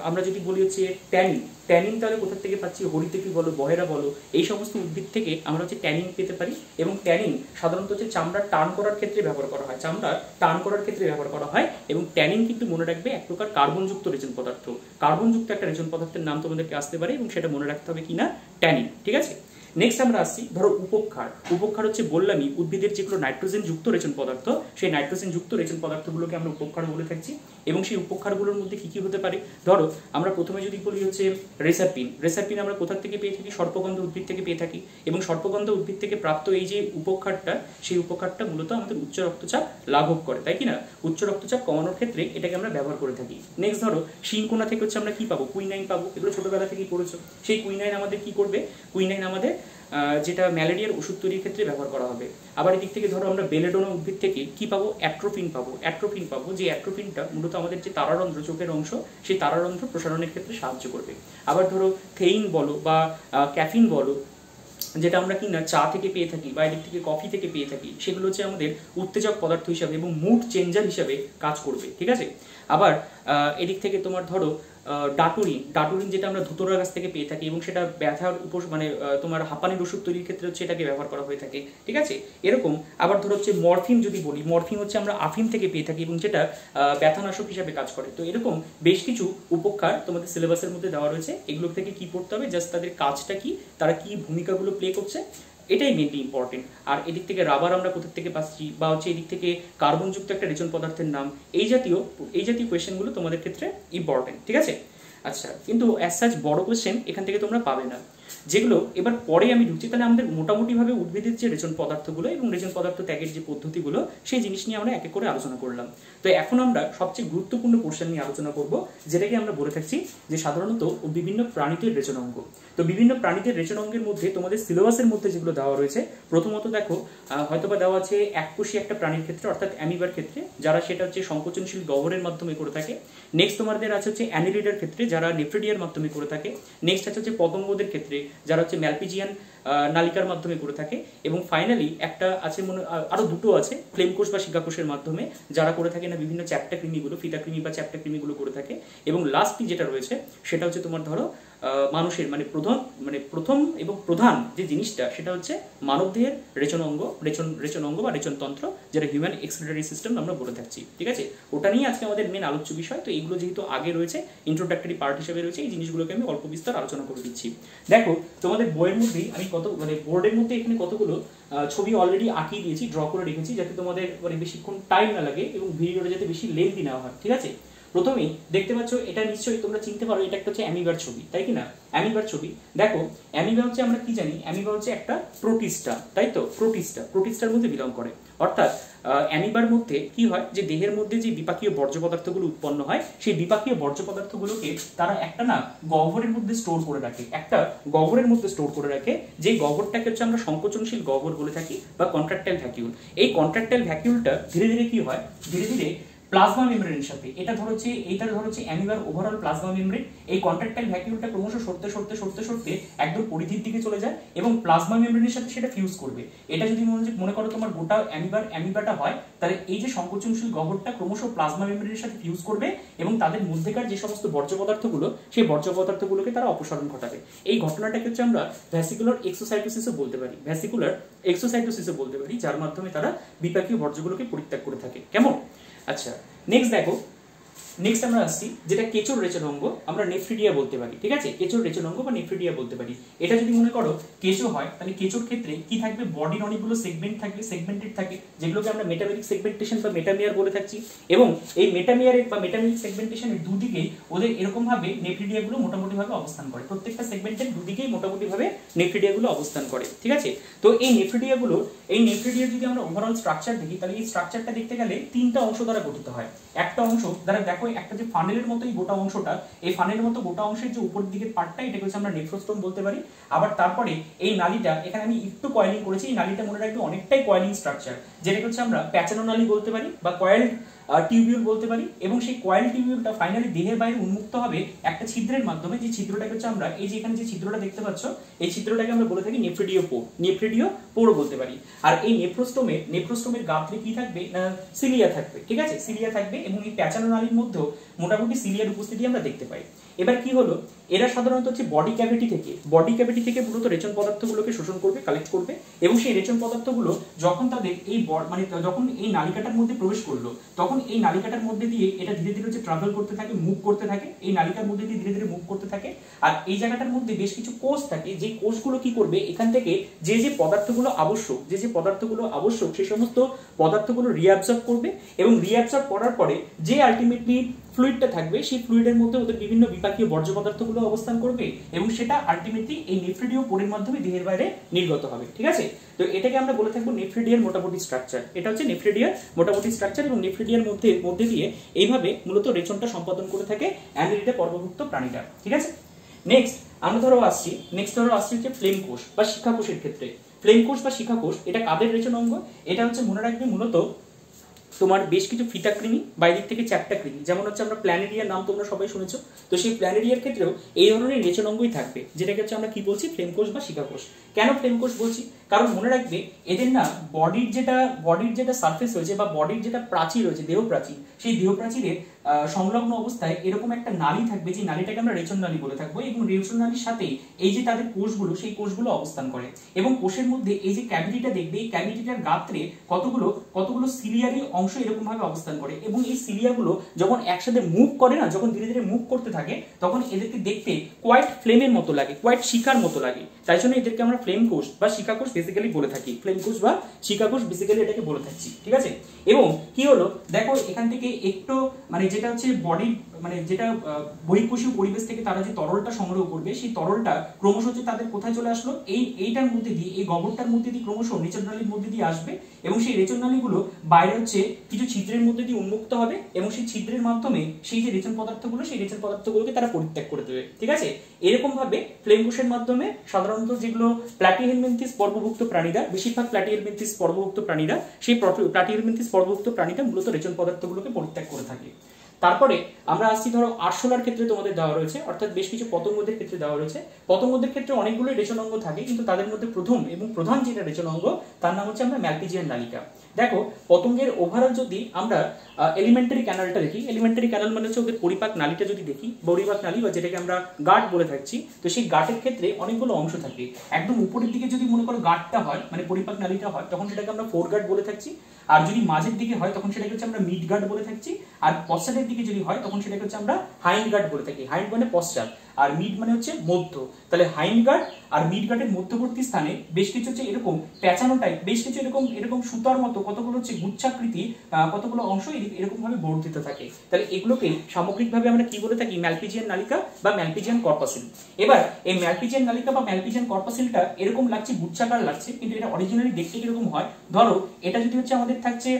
আমরা যদি বলি হচ্ছে ট্যানিন, ট্যানিন তাহলে কোথা থেকে পাচ্ছি, হরিতকি বলো বহেরা বলো এই সমস্ত উদ্ভিদ থেকে আমরা হচ্ছে ট্যানিন পেতে পারি। এবং ট্যানিন সাধারণত হচ্ছে চামড়া টান করার ক্ষেত্রে ব্যবহার করা হয়, চামড়া টান করার ক্ষেত্রে ব্যবহার করা হয়। এবং ট্যানিন কিন্তু মনে রাখবে এক প্রকার কার্বনযুক্ত রেচন পদার্থ, কার্বনযুক্ত একটা রেচন পদার্থের নাম তোমাদেরকে আসতে পারে এবং সেটা মনে রাখতে হবে কিনা ট্যানিন। ঠিক আছে, নেক্সট আমরা আসছি ধরো উপক্ষার। উপক্ষার হচ্ছে বললামই উদ্ভিদের যেগুলো নাইট্রোজেন যুক্ত রেচন পদার্থ, সেই নাইট্রোজেন যুক্ত রেচন পদার্থগুলোকে আমরা উপক্ষার বলে থাকছি। এবং সেই উপক্ষারগুলোর মধ্যে কি কি হতে পারে, ধরো আমরা প্রথমে যদি বলি হচ্ছে রেসারপিন, রেসারপিন আমরা কোথা থেকে পেয়ে থাকি, সর্পগন্ধ উদ্ভিদ থেকে পেয়ে থাকি। এবং সর্পগন্ধ উদ্ভিদ থেকে প্রাপ্ত এই যে উপক্ষারটা, সেই উপক্ষারটা মূলত আমাদের উচ্চ রক্তচাপ লাঘব করে, তাই কি না? উচ্চ রক্তচাপ কমানোর ক্ষেত্রে এটাকে আমরা ব্যবহার করে থাকি। নেক্সট ধরো শিংকোনা থেকে হচ্ছে আমরা কি পাবো, কুইনাইন পাবো, এগুলো ছোটবেলা থেকেই পড়েছো। সেই কুইনাইন আমাদের কি করবে, কুইনাইন আমাদের যেটা ম্যালেরিয়ার ওষুধ তৈরির ক্ষেত্রে ব্যবহার করা হবে। আবার এদিক থেকে ধরো আমরা বেলেডোনা উদ্ভিদ থেকে কি পাবো, অ্যাট্রোপিন পাবো, অ্যাট্রোপিন পাবো, যে অ্যাট্রোপিনটা মূলত আমাদের যে তারারন্ধ্র, চোখের অংশ, সেই তারারন্ধ্র প্রসারণের ক্ষেত্রে সাহায্য করবে। আবার ধরো থেইন বলো বা ক্যাফিন বলো, যেটা আমরা কি না চা থেকে পেয়ে থাকি বা এদিক থেকে কফি থেকে পেয়ে থাকি, সেগুলো হচ্ছে আমাদের উত্তেজক পদার্থ হিসাবে এবং মুড চেঞ্জার হিসাবে কাজ করবে। ঠিক আছে, আবার এদিক থেকে তোমার ধরো ডাটুরিন, ডাটুরিন যেটা আমরা ধুতরা গাছ থেকে পেয়ে থাকি এবং সেটা ব্যথার উপর মানে তোমার হাঁপানির ওষুধ তৈরির ক্ষেত্রে হচ্ছে এটাকে ব্যবহার করা হয়ে থাকে। ঠিক আছে, এরকম আবার ধরো হচ্ছে মরফিন যদি বলি, মরফিন হচ্ছে আমরা আফিম থেকে পেয়ে থাকি এবং যেটা ব্যথানাশক হিসাবে কাজ করে। তো এরকম বেশ কিছু উপকার তোমাদের সিলেবাসের মধ্যে দেওয়া রয়েছে, এগুলো থেকে কি পড়তে হবে, জাস্ট তাদের কাজটা কি, তারা কি ভূমিকাগুলো প্লে করছে, এটাই মেনলি ইম্পর্টেন্ট। আর এদিক থেকে রাবার আমরা কোথা থেকে পাচ্ছি, বা হচ্ছে এদিক থেকে কার্বনযুক্ত একটা রেচন পদার্থের নাম, এই জাতীয় কোয়েশ্চেনগুলো তোমাদের ক্ষেত্রে ইম্পর্টেন্ট। ঠিক আছে, আচ্ছা, কিন্তু অ্যাজ সাচ বড় কোয়েশ্চেন এখান থেকে তোমরা পাবে না। যেগুলো এবার পরে আমি ঢুকছি, তাহলে আমাদের মোটামুটিভাবে উদ্ভিদের যে রেচন পদার্থগুলো এবং রেচন পদার্থ ত্যাগের যে পদ্ধতিগুলো, সেই জিনিস নিয়ে আমরা এক এক করে আলোচনা করলাম। তো এখন আমরা সবচেয়ে গুরুত্বপূর্ণ পোর্শন নিয়ে আলোচনা করব, যেটাকে আমরা বলে থাকছি যে সাধারণত বিভিন্ন প্রাণীদের রেচন অঙ্গ। তো বিভিন্ন প্রাণীদের রেচন অঙ্গের মধ্যে তোমাদের সিলেবাসের মধ্যে যেগুলো দেওয়া রয়েছে, প্রথমত দেখো হয়তোবা দেওয়া আছে এককোষী একটা প্রাণীর ক্ষেত্রে অর্থাৎ অ্যামিবার ক্ষেত্রে, যারা সেটা হচ্ছে সংকোচনশীল গহ্বরের মাধ্যমে করে থাকে। নেক্সট তোমাদের আছে হচ্ছে অ্যানিলিডার ক্ষেত্রে, যারা নেফ্রিডিয়ার মাধ্যমে করে থাকে। নেক্সট আছে হচ্ছে পতঙ্গদের ক্ষেত্রে, যারা হচ্ছে ম্যালপিজিয়ান নালিকার মাধ্যমে করে থাকে। এবং ফাইনালি একটা আছে আরো দুটো আছে ফ্লেমকোষ বা শিকাকোষের মাধ্যমে, যারা করে থাকে না বিভিন্ন চ্যাপ্টা কৃমিগুলো, ফিতা কৃমি বা চ্যাপ্টা কৃমিগুলো করে থাকে। এবং লাস্টলি যেটা রয়েছে সেটা হচ্ছে তোমার ধরো মানুষের প্রথম এবং প্রধান যে জিনিসটা, সেটা হচ্ছে মানবদেহের রেচন অঙ্গ বা রেচনতন্ত্র, যেটা হিউম্যান এক্সক্রিটরি সিস্টেম আমরা বলে থাকছি। ঠিক আছে, ওটা নিয়ে আজকে আমাদের মেন আলোচ্য বিষয়। তো এইগুলো যেহেতু আগে রয়েছে, ইন্ট্রোডাক্টরি পার্ট হিসেবে রয়েছে, এই জিনিসগুলোকে আমি অল্প বিস্তার আলোচনা করে দিচ্ছি। দেখো তোমাদের বইয়ের মধ্যেই আমি বোর্ডের মধ্যে এখানে কতগুলো ছবি অলরেডি আঁকিয়ে দিয়েছি, ড্র করে রেখেছি, যাতে তোমাদের বেশিক্ষণ টাইম না লাগে এবং ভিডিওটা যাতে বেশি লেন্থি না হয়। ঠিক আছে, প্রথমেই দেখতে পাচ্ছ, এটা নিশ্চয়ই তোমরা চিনতে পারো, এটা একটা হচ্ছে অ্যামিবার ছবি, তাই কি না? অ্যামিবার ছবি। দেখো অ্যামিবা হচ্ছে আমরা কি জানি, অ্যামিবা হচ্ছে একটা প্রোটিস্টা, তাই তো? প্রোটিস্টার মধ্যে বিলং করে। অর্থাৎ অ্যামিবার মধ্যে কি হয়, যে দেহের মধ্যে যে বিপাকীয় বর্জ্য পদার্থগুলো উৎপন্ন হয়, সেই বিপাকীয় বর্জ্য পদার্থগুলোকে তারা একটা গহ্বরের মধ্যে স্টোর করে রাখে, একটা গহ্বরের মধ্যে স্টোর করে রাখে, যে গহ্বরটাকে হচ্ছে আমরা সংকোচনশীল গহ্বর বলে থাকি বা কন্ট্রাক্টাইল ভ্যাকিউল। এই কন্ট্রাক্টাইল ভ্যাকিউলটা ধীরে ধীরে কি হয়, ধীরে ধীরে প্লাজমা মেমব্রেনের সাথে, এটা ধরো হচ্ছে অ্যামিবার ওভারঅল প্লাজমা মেমব্রেন, এই কন্ট্রাক্টাইল ভ্যাকিউলটা ক্রমশ সরতে একদম পরিধির দিকে চলে যায় এবং প্লাজমা মেমব্রেনের সাথে সেটা ফিউজ করবে। এটা যদি মনে করো তোমার গোটা অ্যামিবাটা হয়, তাহলে এই যে সংকোচনশীল গহ্বরটা ক্রমশ প্লাজমা মেমব্রেনের সাথে ফিউজ করবে এবং তাদের মধ্যেকার যে সমস্ত বর্জ্য পদার্থগুলো, সেই বর্জ্য পদার্থগুলোকে তারা অপসারণ ঘটাবে। এই ঘটনাটাকে হচ্ছে আমরা ভ্যাসিকুলার এক্সোসাইটোসিসও বলতে পারি, যার মাধ্যমে তারা বিপাকীয় বর্জ্যগুলোকে পরিত্যাগ করে থাকে। কেমন? আচ্ছা, নেক্সট আমরা আসছি, যেটা কেঁচোর রেচন অঙ্গ, আমরা নেফ্রিডিয়া বলতে পারি। ঠিক আছে, কেঁচোর রেচন অঙ্গ বা নেফ্রিডিয়া বলতে পারি। এটা যদি মনে করো কেঁচো হয়, তাহলে কেঁচোর ক্ষেত্রে কি থাকবে, বডির অনেকগুলো সেগমেন্ট থাকবে, সেগমেন্টেড থাকে, যেগুলোকে আমরা মেটামেরিক সেগমেন্টেশন বা মেটামিয়ার বলে থাকছি। এবং এই মেটামিয়ারের বা মেটামেরিক সেগমেন্টেশনের দুদিকেই ওদের এরকম ভাবে নেফ্রিডিয়াগুলো মোটামুটি ভাবে অবস্থান করে, প্রত্যেকটা সেগমেন্টের দুদিকেই মোটামুটি ভাবে নেফ্রিডিয়াগুলো অবস্থান করে। ঠিক আছে, তো এই নেফ্রিডিয়ার যদি আমরা ওভারঅল স্ট্রাকচার দেখি, তাহলে এই স্ট্রাকচারটা দেখতে গেলে তিনটা অংশ দ্বারা গঠিত হয়। একটা অংশ দ্বারা দেখো দেখো একটা যে ফানেলের মতো এই গোটা অংশটা, এই ফানেলের মতো গোটা অংশের যে উপরের দিকের পার্টটা, এটাকে হচ্ছে আমরা নেফ্রোস্টোম বলতে পারি। আবার তারপরে এই নালীটা, এখানে আমি একটু কয়েলিং করেছি, এই নালীটা মনে রাখবে অনেকটাই কয়েলিং স্ট্রাকচার, যেটাকে হচ্ছে আমরা প্যাচানো নালী বলতে পারি বা কয়েল টিউবিউল বলতে পারি। এবং সেই কয়েল টিউবিউলটা ফাইনালি দেহের বাইরে উন্মুক্ত হবে একটা ছিদ্রের মাধ্যমে, যে ছিদ্রটাকে হচ্ছে আমরা এই যে এখানে যে ছিদ্রটা দেখতে পাচ্ছ, এই ছিদ্রটাকে আমরা বলে থাকি নেফ্রিডিও পোর, নেফ্রিডিও পোর বলতে পারি। আর এই নেফ্রোস্টোমের গাত্রে কি থাকবে না সিলিয়া থাকবে, ঠিক আছে, সিলিয়া থাকবে। এবং এই প্যাচানো নালীর মধ্যেও মোটামুটি সিলিয়ার উপস্থিতি আমরা দেখতে পাই। এবার কি হলো, এরা সাধারণত হচ্ছে বডি ক্যাভিটি থেকে মূলত রেচন পদার্থগুলোকে শোষণ করবে, কালেক্ট করবে। এবং সেই রেচন পদার্থগুলো যখন তাদের এই মানে যখন এই নালিকাটার মধ্যে প্রবেশ করলো, তখন এই নালিকাটার মধ্যে দিয়ে এটা ধীরে ধীরে হচ্ছে ট্রাভেল করতে থাকে, মুভ করতে থাকে, এই নালিকার মধ্যে দিয়ে ধীরে ধীরে মুভ করতে থাকে। আর এই জায়গাটার মধ্যে বেশ কিছু কোষ থাকে, যে কোষগুলো কি করবে, এখান থেকে যে পদার্থগুলো আবশ্যক সেই সমস্ত পদার্থগুলো রিঅ্যাবজর্ব করবে। এবং রিঅ্যাবজর্ব করার পরে যে আলটিমেটলি ফ্লুইডটা থাকবে, সেই ফ্লুইডের মধ্যে ওদের বিভিন্ন বিপাকীয় বর্জ্য পদার্থগুলো অবস্থান করবে, এবং সেটা আলটিমেটলি এই নেফ্রিডিও পোরের মাধ্যমে দেহের বাইরে নির্গত হবে, ঠিক আছে। তো এটাকে আমরা বলে থাকবো নেফ্রিডিয়ার মোটামুটি স্ট্রাকচার। এটা হচ্ছে নেফ্রিডিয়ার মোটামুটি স্ট্রাকচার, এবং নেফ্রিডিয়ার মধ্যে দিয়ে এইভাবে মূলত রেচনটা সম্পাদন করে থাকে অ্যানিলিডে পর্বভুক্ত প্রাণীরা, ঠিক আছে। নেক্সট ধরো আসছি হচ্ছে ফ্লেম কোষ বা শিখা কোষের ক্ষেত্রে। ফ্লেম কোষ বা শিখা কোষ এটা কাদের রেচন অঙ্গ? এটা হচ্ছে মনে রাখবে মূলত তোমার বেশ কিছু ফিতাকৃমি, বাইরের থেকে চ্যাপ্টাকৃমি, যেমন হচ্ছে আমরা প্ল্যানেরিয়ার নাম তোমরা সবাই শুনেছো। তো সেই প্ল্যানেরিয়ার ক্ষেত্রেও এই ধরনের রেচন অঙ্গই থাকবে, যেটাকে হচ্ছে আমরা কি বলছি, ফ্লেম কোষ বা শিখা কোষ। কেন ফ্লেম কোষ বলছি? কারণ মনে রাখবে এদের না বডির যেটা সারফেস রয়েছে বা বডির যেটা প্রাচীর রয়েছে, দেহ প্রাচীর, সেই দেহ প্রাচীরের সংলগ্ন অবস্থায় এরকম একটা নালী থাকবে, যে নালীটাকে আমরা রেচন নালী বলে থাকবো। এবং রেচন নালীর সাথে এই যে তাদের কোষগুলো, সেই কোষগুলো অবস্থান করে। এবং কোষের মধ্যে এই যে ক্যাভিটিটা দেখবে, এই ক্যাভিটিটার গাত্রে কতগুলো সিলিয়ারি অংশ এরকম ভাবে অবস্থান করে। এবং এই সিলিয়াগুলো যখন একসাথে মুভ করে না, যখন ধীরে ধীরে মুভ করতে থাকে, তখন এদেরকে দেখতে কোয়াইট ফ্লেমের মতো লাগে, কোয়াইট শিখার মতো লাগে। তাই জন্য এদেরকে আমরা ফ্লেম কোষ বা শিখা কোষ বেসিক্যালি বলে থাকি। ফ্লেম কোষ বা শিখা কোষ বেসিক্যালি এটাকে বলে থাকছি, ঠিক আছে। এবং কি হলো দেখো, এখান থেকে একটু মানে যেটা হচ্ছে বডি, মানে যেটা বহিঃকোষীয় পরিবেশ থেকে তারা যে তরলটা সংগ্রহ করবে, সেই তরলটা ক্রমশ হচ্ছে তাদের কোথায় চলে আসলো, এইটার মধ্যে দিয়ে, এই গহ্বরটার মধ্যে দিয়ে ক্রমশ রেচন নালীর মধ্যে দিয়ে আসবে। এবং সেই রেচন নালীগুলো বাইরে হচ্ছে কিছু ছিদ্রের মধ্যে দিয়ে উন্মুক্ত হবে, এবং সেই ছিদ্রের মাধ্যমে সেই যে রেচন পদার্থগুলো, সেই রেচন পদার্থগুলোকে তারা পরিত্যাগ করে দেবে, ঠিক আছে। এরকম ভাবে ফ্লেম কোষের মাধ্যমে সাধারণত যেগুলো প্ল্যাটিহেলমিনথিস পর্বভুক্ত প্রাণীরা, বেশিরভাগ প্ল্যাটিহেলমিনথিস পর্বভুক্ত প্রাণীরা, সেই প্ল্যাটিহেলমিনথিস পর্বভুক্ত প্রাণীরা মূলত রেচন পদার্থগুলোকে পরিত্যাগ করে থাকে। তারপরে আমরা আসছি ধরো আরশোলার ক্ষেত্রে তোমাদের দেওয়া রয়েছে, অর্থাৎ বেশ কিছু পতঙ্গদের ক্ষেত্রে দেওয়া রয়েছে। পতঙ্গদের ক্ষেত্রে অনেকগুলোই রেচন অঙ্গ থাকে, কিন্তু তাদের মধ্যে প্রথম এবং প্রধান যেটা রেচন অঙ্গ, তার নাম হচ্ছে আমরা ম্যালপিজিয়ান নালিকা। দেখো পতঙ্গের ওভারঅল যদি আমরা এলিমেন্টারি ক্যানালটা দেখি, এলিমেন্টারি ক্যানাল মানে হচ্ছে ওদের পরিপাক নালীটা যদি দেখি, পরিপাক নালী বা যেটাকে আমরা গাট বলে থাকছি, তো সেই গাটের ক্ষেত্রে অনেকগুলো অংশ থাকে। একদম উপরের দিকে যদি মনে করো গাটটা হয়, মানে পরিপাক নালীটা হয়, তখন সেটাকে আমরা ফোর গাট বলে থাকছি। আর যদি মাঝের দিকে হয়, তখন সেটাকে হচ্ছে আমরা মিড গাট বলে থাকছি। আর পশ্চাতের দিকে যদি হয়, তখন সেটাকে হচ্ছে আমরা হাইন্ড গাট বলে থাকি। হাইন্ড মানে পশ্চাৎ, আর মিড মানে হচ্ছে মধ্য। তাহলে হাইন্ড গাট আর মিড গাটের মধ্যবর্তী স্থানে বেশ কিছু হচ্ছে এরকম প্যাঁচানো টাইপ, বেশ কিছু এরকম সুতার মতো কতগুলো হচ্ছে গুচ্ছাকৃতি কতগুলো অংশ এরকম ভাবে বর্ধিত থাকে। তাহলে এগুলোকে সামগ্রিকভাবে আমরা কি বলে থাকি, ম্যালপিজিয়ান নালিকা বা ম্যালপিজিয়ান কর্পাসিল। এবার এই ম্যালপিজিয়ান নালিকা বা ম্যালপিজিয়ান কর্পাসিলটা এরকম লাগছে, গুচ্ছাকার লাগছে, কিন্তু এটা অরিজিনালি দেখতে কিরকম হয়, ধরো এটা যদি হচ্ছে আমাদের থাকছে,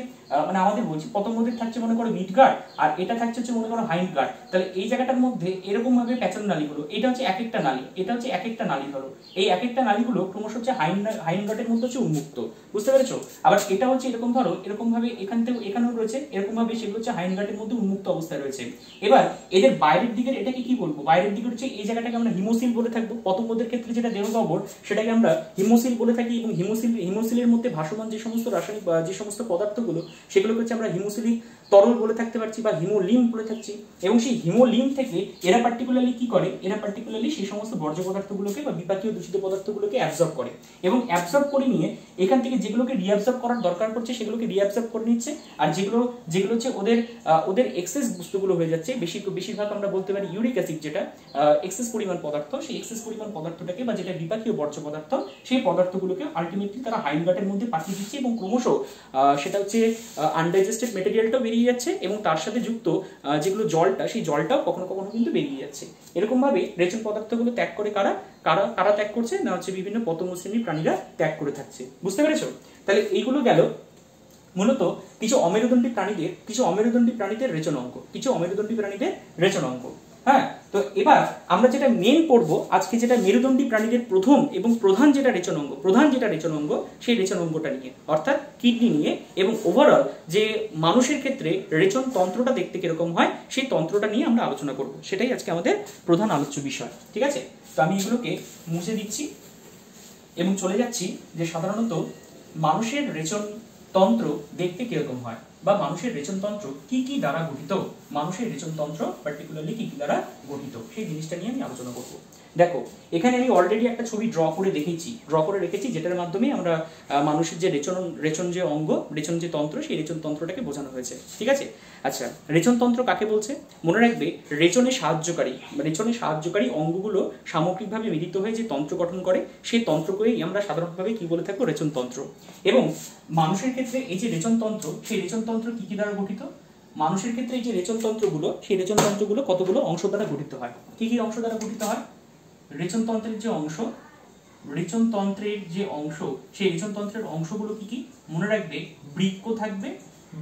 মানে আমাদের বলছি পতঙ্গদের থাকছে মনে করো মিড গার্ড, আর এটা থাকছে হচ্ছে মনে করো হাইন্ড গার্ড। তাহলে এই জায়গাটার মধ্যে এরকম ভাবে প্যাচানো নালীগুলো, এটা হচ্ছে এক একটা নালী, এটা হচ্ছে এক একটা নালী। ধরো এই এক একটা নালীগুলো ক্রমশ হচ্ছে হাইন্ড গার্ডের মধ্যে হচ্ছে উন্মুক্ত, বুঝতে পেরেছো। আবার এটা হচ্ছে এরকম, ধরো এরকম ভাবে এখান থেকে এখানেও রয়েছে, এরকম ভাবে সেগুলো হচ্ছে হাইন্ড গার্ডের মধ্যে উন্মুক্ত অবস্থায় রয়েছে। এবার এদের বাইরের দিকের এটাকে কি বলবো, বাইরের দিকে হচ্ছে এই জায়গাটাকে আমরা হিমোসিল বলে থাকবো। পতঙ্গদের ক্ষেত্রে যেটা দেহ গহ্বর, সেটাকে আমরা হিমোসিল বলে থাকি। এবং হিমোসিলের মধ্যে ভাসমান যে সমস্ত রাসায়নিক বা যে সমস্ত পদার্থগুলো, সেগুলোকে হচ্ছে আমরা হিমোসিলিক তরল বলে থাকতে পারছি বা হিমোলিম বলে থাকছি। এবং সেই হিমোলিম থেকে এরা পার্টিকুলারলি কি করে, এরা পার্টিকুলারলি সেই সমস্ত বর্জ্য পদার্থগুলোকে বা বিপাকীয় দূষিত পদার্থগুলোকে অ্যাবজর্ব করে। এবং অ্যাবজর্ব করে নিয়ে এখান থেকে যেগুলোকে রিঅ্যাবজর্ব করার দরকার পড়ছে, সেগুলোকে রিঅ্যাবজর্ব করে নিচ্ছে। আর যেগুলো হচ্ছে ওদের এক্সেস বস্তুগুলো হয়ে যাচ্ছে, বেশিরভাগ আমরা বলতে পারি ইউরিক অ্যাসিড, যেটা এক্সেস পরিমাণ পদার্থ, সেই এক্সেস পরিমাণ পদার্থটাকে বা যেটা বিপাকীয় বর্জ্য পদার্থ, সেই পদার্থগুলোকে আলটিমেটলি তারা হাইন্ড গাটের মধ্যে পাঠিয়ে দিচ্ছে। এবং ক্রমশ সেটা হচ্ছে আনডাইজেস্টেড মেটেরিয়ালটাও বেরিয়ে যাচ্ছে, এবং তার সাথে যুক্ত যেগুলো জলটা, সেই জলটাও কখনো কখনো কিন্তু বেরিয়ে যাচ্ছে। এরকম ভাবে রেচন পদার্থগুলো ত্যাগ করে কারা ত্যাগ করছে না, হচ্ছে বিভিন্ন পতঙ্গ শ্রেণীর প্রাণীরা ত্যাগ করে থাকছে, বুঝতে পেরেছো। তাহলে এইগুলো গেল মূলত কিছু অমেরুদণ্ডী প্রাণীদের রেচন অঙ্গ, হ্যাঁ। তো এবার আমরা যেটা মেন পড়বো আজকে, যেটা মেরুদণ্ডী প্রাণীদের প্রথম এবং প্রধান যেটা রেচন অঙ্গ সেই রেচন অঙ্গটা নিয়ে, অর্থাৎ কিডনি নিয়ে, এবং ওভারঅল যে মানুষের ক্ষেত্রে রেচন তন্ত্রটা দেখতে কিরকম হয় সেই তন্ত্রটা নিয়ে আমরা আলোচনা করব। সেটাই আজকে আমাদের প্রধান আলোচ্য বিষয়, ঠিক আছে। তো আমি এগুলোকে মুছে দিচ্ছি এবং চলে যাচ্ছি যে সাধারণত মানুষের রেচন তন্ত্র দেখতে কিরকম হয়, বা মানুষের রেচনতন্ত্র কি কি দ্বারা গঠিত, পার্টিকুলারলি কি কি দ্বারা গঠিত, সেই জিনিসটা নিয়ে আমি আলোচনা করব। দেখো এখানে আমি অলরেডি একটা ছবি ড্র করে রেখেছি, যেটার মাধ্যমে আমরা মানুষের যে রেচন যে অঙ্গ, রেচন যে তন্ত্র, সেই রেচন তন্ত্রটাকে বোঝানো হয়েছে, ঠিক আছে। আচ্ছা, রেচন তন্ত্র কাকে বলছে? মনে রাখবে, রেচনে সাহায্যকারী অঙ্গগুলো সামগ্রিকভাবে মিলিত হয়ে যে তন্ত্র গঠন করে, সেই তন্ত্রকেই আমরা সাধারণভাবে কি বলে থাকবো? রেচন তন্ত্র। এবং মানুষের ক্ষেত্রে এই যে রেচন তন্ত্র, সেই রেচন তন্ত্র কি কি দ্বারা গঠিত? মানুষের ক্ষেত্রে এই যে রেচন তন্ত্রগুলো, সেই রেচন তন্ত্রগুলো কতগুলো অংশ দ্বারা গঠিত হয়। কি কি অংশ দ্বারা গঠিত হয়? রেচনতন্ত্রের যে অংশ, সেই রেচনতন্ত্রের অংশগুলো কি কি? মনে রাখবে, বৃক্ক থাকবে,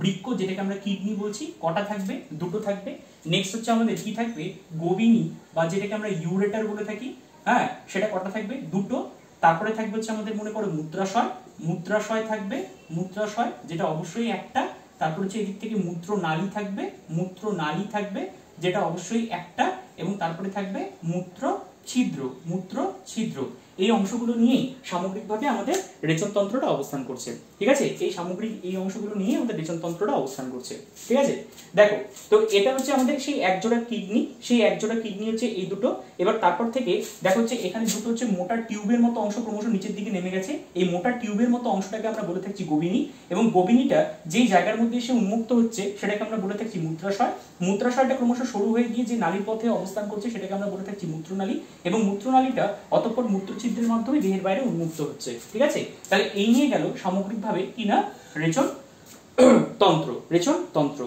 বৃক্ক যেটাকে আমরা কিডনি বলছি, কটা থাকবে? দুটো থাকবে। নেক্সট হচ্ছে আমাদের কি থাকবে? গোবিনী, বা যেটাকে আমরা ইউরেটার বলে থাকি, হ্যাঁ, সেটা কটা থাকবে? দুটো। তারপরে থাকবে হচ্ছে আমাদের মনে করো মূত্রাশয় থাকবে, যেটা অবশ্যই একটা। তারপর হচ্ছে এদিক থেকে মূত্রনালী থাকবে, যেটা অবশ্যই একটা। এবং তারপরে থাকবে মূত্র ছিদ্র। এই অংশগুলো নিয়ে সামগ্রিকভাবে আমাদের রেচনতন্ত্রটা অবস্থান করছে, ঠিক আছে। এই অংশগুলো নিয়ে আমাদের রেচনতন্ত্রটা অবস্থান করছে, ঠিক আছে। দেখো, তো এটা হচ্ছে আমাদের সেই একজোড়া কিডনি হচ্ছে এই দুটো। এবার তারপর থেকে দেখো হচ্ছে এখানে দুটো হচ্ছে মোটা টিউবের মতো অংশ ক্রমশ নিচের দিকে নেমে গেছে। এই মোটা টিউবের মতো অংশটাকে আমরা বলে থাকছি গোবিনী, এবং গোবিনীটা যেই জায়গার মধ্যে এসে উন্মুক্ত হচ্ছে সেটাকে আমরা বলে থাকছি মূত্রাশয়টা ক্রমশ সরু হয়ে গিয়ে যে নালীর পথে অবস্থান করছে সেটাকে আমরা বলে থাকছি মূত্রনালী, এবং মূত্রনালীটা অতঃপর মূত্রছিদ্রের মাধ্যমে দেহের বাইরে উন্মুক্ত হচ্ছে, ঠিক আছে। তাহলে এই নিয়ে গেল সামগ্রিকভাবে কি না রেচন তন্ত্র।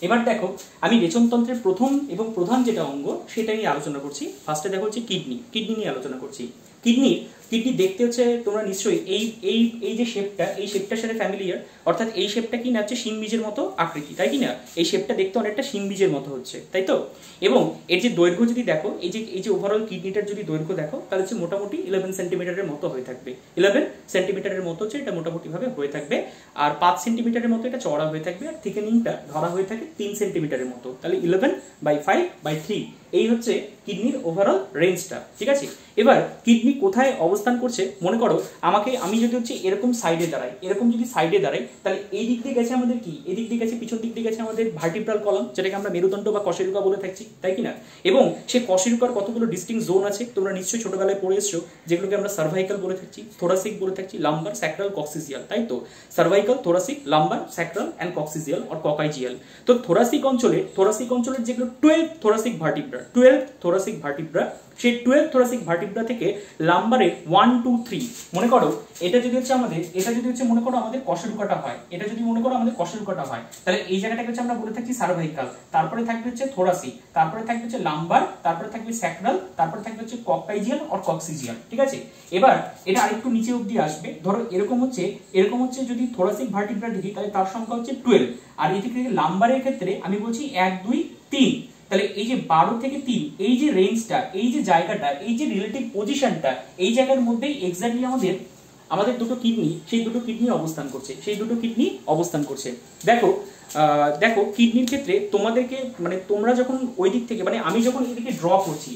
এবার দেখো, আমি রেচনতন্ত্রের প্রথম এবং প্রধান যেটা অঙ্গ সেটা নিয়ে আলোচনা করছি। ফার্স্টে দেখো হচ্ছে কিডনি নিয়ে আলোচনা করছি। কিডনি দেখতে হচ্ছে তোমরা নিশ্চয়ই এই যে শেপটা, এই শেপটার সাথে ফ্যামিলিয়ার, অর্থাৎ এই শেপটা কি না হচ্ছে শিংবীজের মতো আকৃতি, তাই কি না? এই শেপটা দেখতে অনেকটা শিংবীজের মতো হচ্ছে, তাই তো। এবং এর যে দৈর্ঘ্য যদি দেখো, এই যে ওভারঅল কিডনিটার যদি দৈর্ঘ্য দেখো, তাহলে হচ্ছে মোটামুটি 11 সেন্টিমিটারের মতো হয়ে থাকবে। 11 সেন্টিমিটারের মতো হচ্ছে এটা মোটামুটি ভাবে হয়ে থাকবে। আর 5 সেন্টিমিটারের মতো এটা চওড়া হয়ে থাকবে, আর থিকেনিংটা ধরা হয়ে থাকে 3 সেন্টিমিটারের মতো। তাহলে 11/5/3 এই হচ্ছে কিডনির ওভারঅল রেঞ্জটা, ঠিক আছে। এবার কিডনি কোথায় অবস্থান করছে? মনে করো আমি যদি হচ্ছে এরকম সাইডে দাঁড়াই, তাহলে এই দিক দিয়ে গেছে আমাদের কি? এদিক দিয়ে গেছে, পিছন দিক দিয়ে গেছে আমাদের ভার্টিব্রাল কলাম, যেটাকে আমরা মেরুদণ্ড বা কশেরুকা বলে থাকছি, তাই কি না? এবং সেই কশেরুকার কতগুলো ডিস্টিংক্ট জোন আছে, তোমরা নিশ্চয়ই ছোটবেলায় পড়ে এসছো, যেগুলোকে আমরা সার্ভাইকাল বলে থাকছি, থোরাসিক বলে থাকছি, লাম্বার, স্যাক্রাল, কক্সিজিয়াল, তাই তো। Cervical, thoracic, lumbar, sacral and coccygeal or coccygeal. তো থোরাসিক অঞ্চলের যেগুলো 12 থোরাসিক ভার্টিব্রা, সেই 12 থোরাসিক ভার্টিব্রা থেকে লাম্বারের 1 2 3 মনে করো এটা যদি হচ্ছে মনে করো আমাদের কশেরুকাটা হয়, তাহলে এই জায়গাটাকে হচ্ছে আমরা বলে থাকছি সার্ভাইকাল। তারপরে থাকবে হচ্ছে থোরাসিক, তারপরে থাকবে হচ্ছে লাম্বার, তারপরে থাকবে স্যাক্রাল, তারপরে থাকবে হচ্ছে ককাইজিয়াল অর কক্সিজিয়াল, ঠিক আছে। এবার এটা আরেকটু নিচে অবধি আসবে, ধরো এরকম হচ্ছে যদি থোরাসিক ভার্টিব্রা দেখি, তাহলে তার সংখ্যা হচ্ছে 12। আর এদিক থেকে লাম্বারের ক্ষেত্রে আমি বলছি 1 2 3। তাহলে এই যে 12 থেকে 3, এই যে রেঞ্জটা, এই যে জায়গাটা, এই যে রিলেটিভ পজিশনটা, এই জায়গার মধ্যেই এক্স্যাক্টলি আমাদের দুটো কিডনি অবস্থান করছে। দেখো কিডনির ক্ষেত্রে তোমাদেরকে মানে তোমরা যখন ওই দিক থেকে মানে আমি যখন এদিকে ড্র করছি,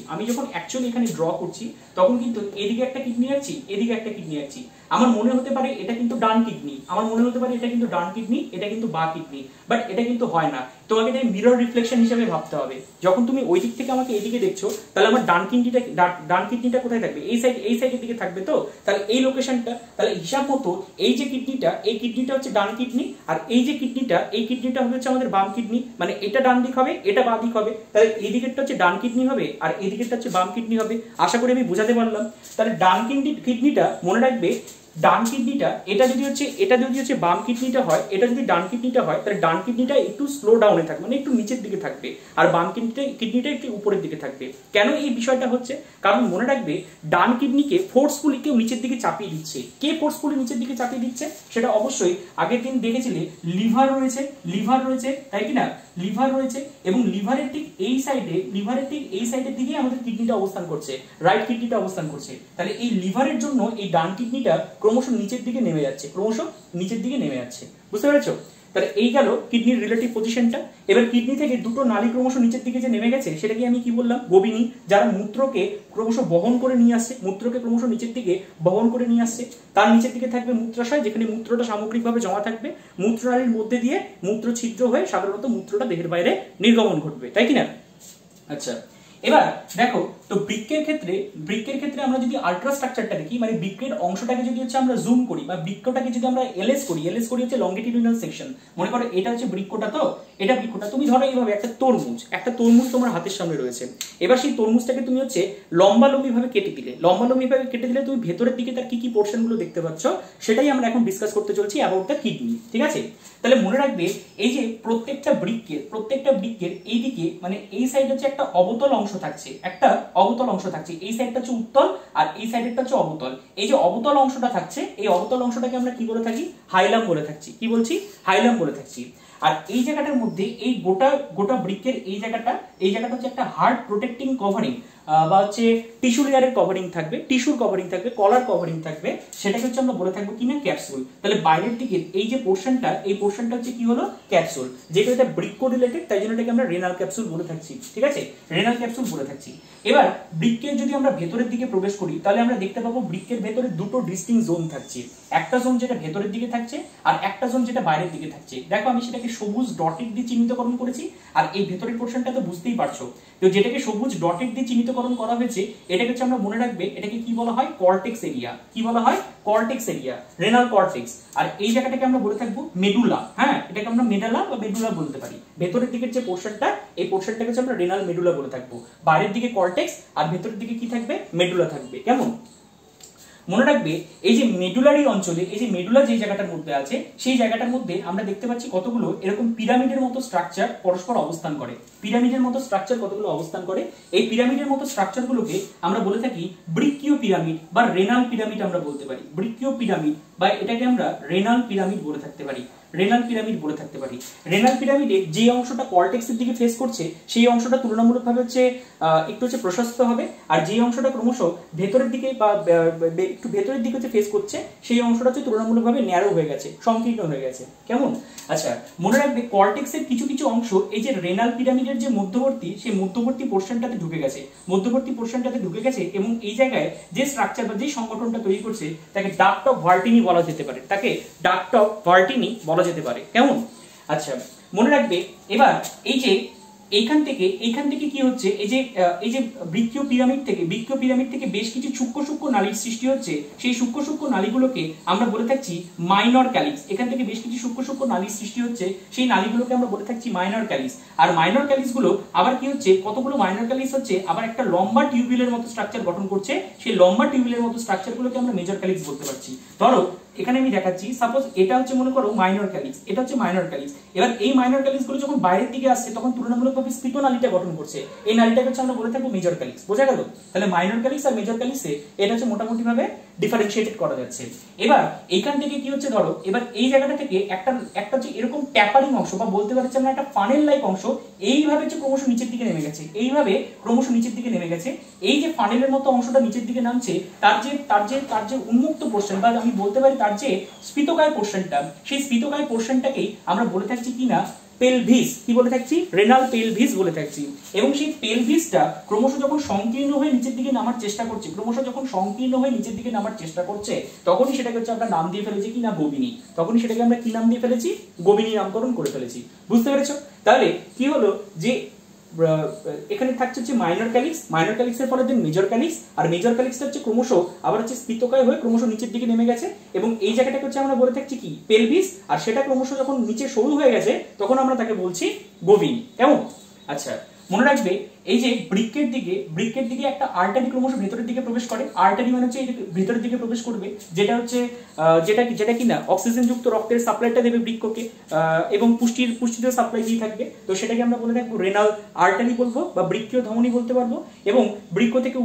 এখানে ড্র করছি, তখন কিন্তু এদিকে একটা কিডনি আছি, এদিকে একটা কিডনি আছি। আমার মনে হতে পারে এটা কিন্তু ডান কিডনি, এটা কিন্তু বাঁ কিডনি, বাট এটা কিন্তু হয় না। তোমাকে এটা মিরর রিফ্লেকশন হিসেবে ভাবতে হবে। যখন তুমি ওই দিক থেকে আমাকে এদিকে দেখছো, তাহলে আমার ডান কিডনিটা কোথায় থাকবে? এই সাইডের দিকে থাকবে। তো তাহলে এই লোকেশনটা, তাহলে হিসাব মতো এই যে কিডনিটা হচ্ছে ডান কিডনি, আর এই যে কিডনিটা হচ্ছে আমাদের বাম কিডনি। মানে এটা ডান দিক হবে, এটা বাম দিক হবে। তাহলে এই দিকেরটা হচ্ছে ডান কিডনি হবে, আর এই দিকেরটা হচ্ছে বাম কিডনি হবে। আশা করি আমি বোঝাতে পারলাম। তাহলে ডান কিডনিটা মনে রাখবে ডান কিডনিটা এটা যদি হচ্ছে বাম কিডনিটা হয়, এটা যদি ডান কিডনিটা হয়, তাহলে ডান কিডনিটা একটু স্লো ডাউনে থাকবে, মানে একটু নিচের দিকে থাকবে, আর বাম কিডনিটা একটু উপরের দিকে থাকবে। কেন এই বিষয়টা হচ্ছে? কারণ মনে রাখবে ডান কিডনিকে ফোর্সফুলি কেউ নিচের দিকে চাপিয়ে দিচ্ছে। কে ফোর্সফুলি নিচের দিকে চাপিয়ে দিচ্ছে? সেটা অবশ্যই আগের দিন দেখেছিলে লিভার রয়েছে, তাই কি না? লিভার রয়েছে, এবং লিভারের ঠিক এই সাইডের দিকে আমাদের কিডনিটা অবস্থান করছে, রাইট কিডনিটা অবস্থান করছে। তাহলে এই লিভারের জন্য এই ডান কিডনিটা ক্রমশ নিচের দিকে নেমে যাচ্ছে, বুঝতে পেরেছো? তাহলে এই গেল কিডনির রিলেটিভ পজিশনটা। এবার কিডনি থেকে দুটো নালী ক্রমশ নিচের দিকে যে নেমে গেছে সেটাকে আমি কি বললাম? গোবিনী, যারা মূত্রকে ক্রমশ বহন করে নিয়ে আসছে, তার নিচের দিকে থাকবে মূত্রাশয়, যেখানে মূত্রটা সামগ্রিকভাবে জমা থাকবে, মূত্রনালীর মধ্যে দিয়ে মূত্র ছিদ্র হয়ে সাধারণত মূত্রটা দেহের বাইরে নির্গমন ঘটবে, তাই কিনা? আচ্ছা, এবার দেখো তো বৃক্কের ক্ষেত্রে আমরা যদি আল্ট্রা স্ট্রাকচারটা দেখি, মানে বৃক্কের অংশটাকে যদি আমরা জুম করি, বা বৃক্কটাকে যদি আমরা এলএস করি হচ্ছে লংগিটিউডিনাল সেকশন। মনে করো এটা হচ্ছে বৃক্কটা, তো এটা বৃক্কটা তুমি ধরো এইভাবে একটা তরমুজ তোমার হাতের সামনে রয়েছে। এবার সেই তরমুজটাকে তুমি লম্বালম্বি ভাবে কেটে দিলে তুমি ভেতরের দিকে তার কি কি পোর্শন গুলো দেখতে পাচ্ছ, সেটাই আমরা এখন ডিসকাস করতে চলছি অ্যাবাউট দ্য কিডনি, ঠিক আছে? তাহলে মনে রাখবে এই যে প্রত্যেকটা বৃক্কের এইদিকে, মানে এই সাইড হচ্ছে একটা অবতল অংশ থাকছে, এই সাইডটা হচ্ছে উত্তল আর এই সাইডেরটা হচ্ছে অবতল। এই যে অবতল অংশটা থাকছে, এই অবতল অংশটাকে আমরা কি বলে থাকি? হাইলাম বলে থাকছি। কি বলছি? হাইলাম বলে থাকছি। আর এই জায়গাটার মধ্যে এই গোটা বৃক্কের এই জায়গাটা হচ্ছে একটা হার্ড প্রোটেক্টিং কভারিং, বা হচ্ছে টিস্যু লেয়ারের কভারিং থাকবে, টিস্যুর কভারিং থাকবে, কলার কভারিং থাকবে, সেটাকে হচ্ছে আমরা বলে থাকবো কিনা ক্যাপসুল। তাহলে বাইরের দিকে এই যে পোর্শনটা, এই পোর্শনটা হচ্ছে কি হলো? ক্যাপসুল। যেটা এটা বৃক্ক রিলেটেড, তাই জন্য এটাকে আমরা রেনাল ক্যাপসুল বলে থাকছি, ঠিক আছে? রেনাল ক্যাপসুল বলে থাকছি। এবার বৃক্কের যদি আমরা ভেতরের দিকে প্রবেশ করি, তাহলে আমরা দেখতে পাবো বৃক্কের ভেতরে দুটো ডিস্টিংক্ট জোন থাকছে, একটা জোন যেটা ভেতরের দিকে থাকছে আর একটা জোন যেটা বাইরের দিকে থাকছে। দেখো আমি সেটাকে সবুজ ডটেড দিয়ে চিহ্নিতকরণ করেছি, আর এই ভেতরের পোর্শনটা তো বুঝতেই পারছো। তো যেটাকে সবুজ ডটেড দিয়ে চিহ্নিতকরণ করা হয়েছে, এটাকে হচ্ছে আমরা মনে রাখবে, এটাকে কি বলা হয়? Cortex area. কি বলা হয়? Cortex area, renal cortex. আর এই জায়গাটাকে আমরা বলে থাকবো মেডুলা। হ্যাঁ, এটাকে আমরা মেডালা বা মেডুলা বলতে পারি। ভেতরের দিকের যে পোর্শনটা, এই পোর্শনটাকে হচ্ছে আমরা রেনাল মেডুলা বলে থাকবো। বাইরের দিকে কর্টেক্স আর ভেতরের দিকে কি থাকবে? মেডুলা থাকবে। কেমন? মনে রাখবে এই যে মেডুলারি অঞ্চলে, এই যে মেডুলা যে জায়গাটার মধ্যে আছে, সেই জায়গাটার মধ্যে আমরা দেখতে পাচ্ছি কতগুলো এরকম পিরামিডের মতো স্ট্রাকচার পরস্পর অবস্থান করে। কতগুলো অবস্থান করে। এই পিরামিডের মতো স্ট্রাকচারগুলোকে আমরা বলে থাকি বৃক্কীয় পিরামিড বা রেনাল পিরামিড আমরা বলতে পারি। বৃক্কীয় পিরামিড বা এটাকে আমরা রেনাল পিরামিড বলে থাকতে পারি। রেনাল পিরামিডে যে অংশটা কর্টেক্সের দিকে ফেস করছে, সেই অংশটা তুলনামূলকভাবে একটু প্রশস্ত হবে, আর যে অংশটা ক্রমশ ভেতরের দিকে বা একটু ভেতরের দিকে ফেস করছে, সেই অংশটা তুলনামূলকভাবে ন্যারো হয়ে গেছে, সংকীর্ণ হয়ে গেছে। কেমন? আচ্ছা, মনে রাখবে কর্টেক্সের কিছু কিছু অংশ এই যে রেনাল পিরামিডের যে মধ্যবর্তী, সেই মধ্যবর্তী পোর্শনটাতে ঢুকে গেছে, এবং এই জায়গায় যে স্ট্রাকচার বা যে সংগঠনটা তৈরি করছে তাকে ডাক্ট অফ ভার্টিনি বলা যেতে পারে। কেমন? আচ্ছা, মনে রাখবে এবার এই যে এইখান থেকে কি হচ্ছে, এই যে বৃক্কীয় পিরামিড থেকে বেশ কিছু সূক্ষ্ম নালীর সৃষ্টি হচ্ছে। সেই সূক্ষ্ম নালীগুলোকে আমরা বলে থাকছি মাইনর ক্যালিক্স। এখান থেকে বেশ কিছু সূক্ষ্ম নালীর সৃষ্টি হচ্ছে, সেই নালীগুলোকে আমরা বলে থাকছি মাইনর ক্যালিক্স। আর মাইনর ক্যালিক্স গুলো আবার কি হচ্ছে, কতগুলো মাইনর ক্যালিক্স আবার একটা লম্বা টিউবুলের মতো স্ট্রাকচার গঠন করছে। সেই লম্বা টিউবুলের মতো স্ট্রাকচারগুলোকে আমরা মেজর ক্যালিক্স বলতে পারছি। ধরো এখানে আমি দেখাচ্ছি, সাপোজ এটা হচ্ছে মনে করো মাইনর ক্যালিক্স, এটা হচ্ছে মাইনর ক্যালিক্স। এবার এই মাইনর ক্যালিক্স গুলো যখন বাইরের দিকে আসছে, তখন তুলনামূলকভাবে স্ফীত নালীটা গঠন করছে। এই নালীটাকে হচ্ছে আমরা বলে থাকবো মেজর ক্যালিক্স। বোঝা গেল? তাহলে মাইনর ক্যালিক্স আর মেজর ক্যালিক্সে এটা হচ্ছে মোটামুটি ভাবে ডিফারেন্সিয়েটেড করা যাচ্ছে। এবার এইখান থেকে কি হচ্ছে, ধরো এবার এই জায়গাটা থেকে একটা হচ্ছে এরকম ট্যাপারিং অংশ, বা বলতে পারছি আমরা একটা ফানেল লাইক অংশ, এইভাবে ক্রমশ নিচের দিকে নেমে গেছে। এই যে ফানেলের মতো অংশটা নিচের দিকে নামছে, তার যে উন্মুক্ত পোর্শন, বা আমি বলতে পারি তার যে স্ফীতকায় পোর্শনটা, সেই স্ফীতকায় পোর্শনটাকেই আমরা বলে থাকছি কিনা পেলভিস। কি বলে থাকছি? রেনাল পেলভিস বলে থাকছি। এবং সেই পেলভিসটা ক্রমশ যখন সংকীর্ণ হয়ে নিচের দিকে নামার চেষ্টা করছে, তখনই সেটাকে আমরা নাম দিয়ে ফেলেছি কিনা গোবিনী। গোবিনী নামকরণ করে ফেলেছি। বুঝতে পেরেছো? তাহলে কি হলো যে এখানে থাকছে মাইনর ক্যালিক্স এর পরে দেন মেজর ক্যালিক্স, আর মেজর ক্যালিক্সটা ক্রমশ আবার স্ফীতকায় হয়ে ক্রমশ নিচের দিকে নেমে গেছে, এবং এই জায়গাটাকে আমরা বলে থাকছি কি পেলভিস, আর সেটা ক্রমশ যখন নিচে সরু হয়ে গেছে তখন আমরা তাকে বলছি গোবিনী। কেমন? আচ্ছা, মনে রাখবে এই যে বৃক্কের দিকে একটা আর্টারি ক্রমশ ভেতরের দিকে প্রবেশ করে। আর্টারি মানে হচ্ছে এই ভেতরের দিকে প্রবেশ করবে, যেটা হচ্ছে যেটা কিনা অক্সিজেন যুক্ত রক্তের সাপ্লাইটা দেবে বৃক্ককে এবং পুষ্টিতে সাপ্লাই দিয়ে থাকবে। তো সেটাকে আমরা বলে থাকবো রেনাল আর্টারি বলবো বা বৃক্কীয় ধমনী বলতে পারবো। এবং বৃক্ক থেকে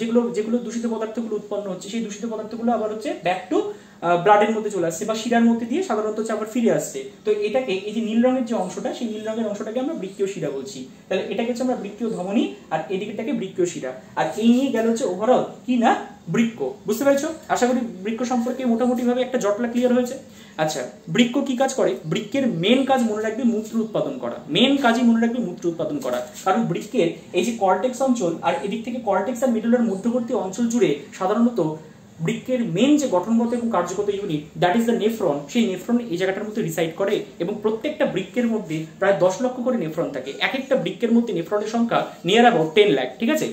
যেগুলো দূষিত পদার্থগুলো উৎপন্ন হচ্ছে, সেই দূষিত পদার্থগুলো আবার হচ্ছে ব্যাক টু ব্লাডের মধ্যে চলে আসছে বা শিরার মধ্যে দিয়ে সাধারণত হচ্ছে আবার ফিরে আসছে। তো এটাকে এই যে নীল রঙের যে অংশটা, সেই নীল রঙের অংশটাকে আমরা বৃক্কীয় শিরা বলছি। তাহলে এটাকে হচ্ছে আমরা বৃক্কীয় ধমনী আর এদিকেটাকে বৃক্কীয় শিরা। আর এই নিয়ে গেল হচ্ছে ওভারঅল কি না বৃক্ক। বুঝতে পেরেছো? আশা করি বৃক্ক সম্পর্কে মোটামুটি ভাবে একটা জটলা ক্লিয়ার হয়েছে। আচ্ছা, বৃক্ক কি কাজ করে? বৃক্কের মেন কাজ মনে রাখবে মূত্র উৎপাদন করা। মেন কাজই মনে রাখবে মূত্র উৎপাদন করা। কারণ বৃক্কের এই যে কর্টেক্স অঞ্চল আর এদিক থেকে কর্টেক্স আর মিডলের মধ্যবর্তী অঞ্চল জুড়ে সাধারণত বৃক্কের মেন যে গঠনগত এবং কার্যগত unit, that is the nephron, সেই নেফ্রন এই জায়গাটার মধ্যে রিসাইড করে। এবং প্রত্যেকটা বৃক্কের মধ্যে প্রায় 10 লক্ষ করে নেফ্রন থাকে। এক একটা বৃক্কের মধ্যে নেফ্রনের সংখ্যা নিয়ার অ্যাবাউট 10 লাখ। ঠিক আছে,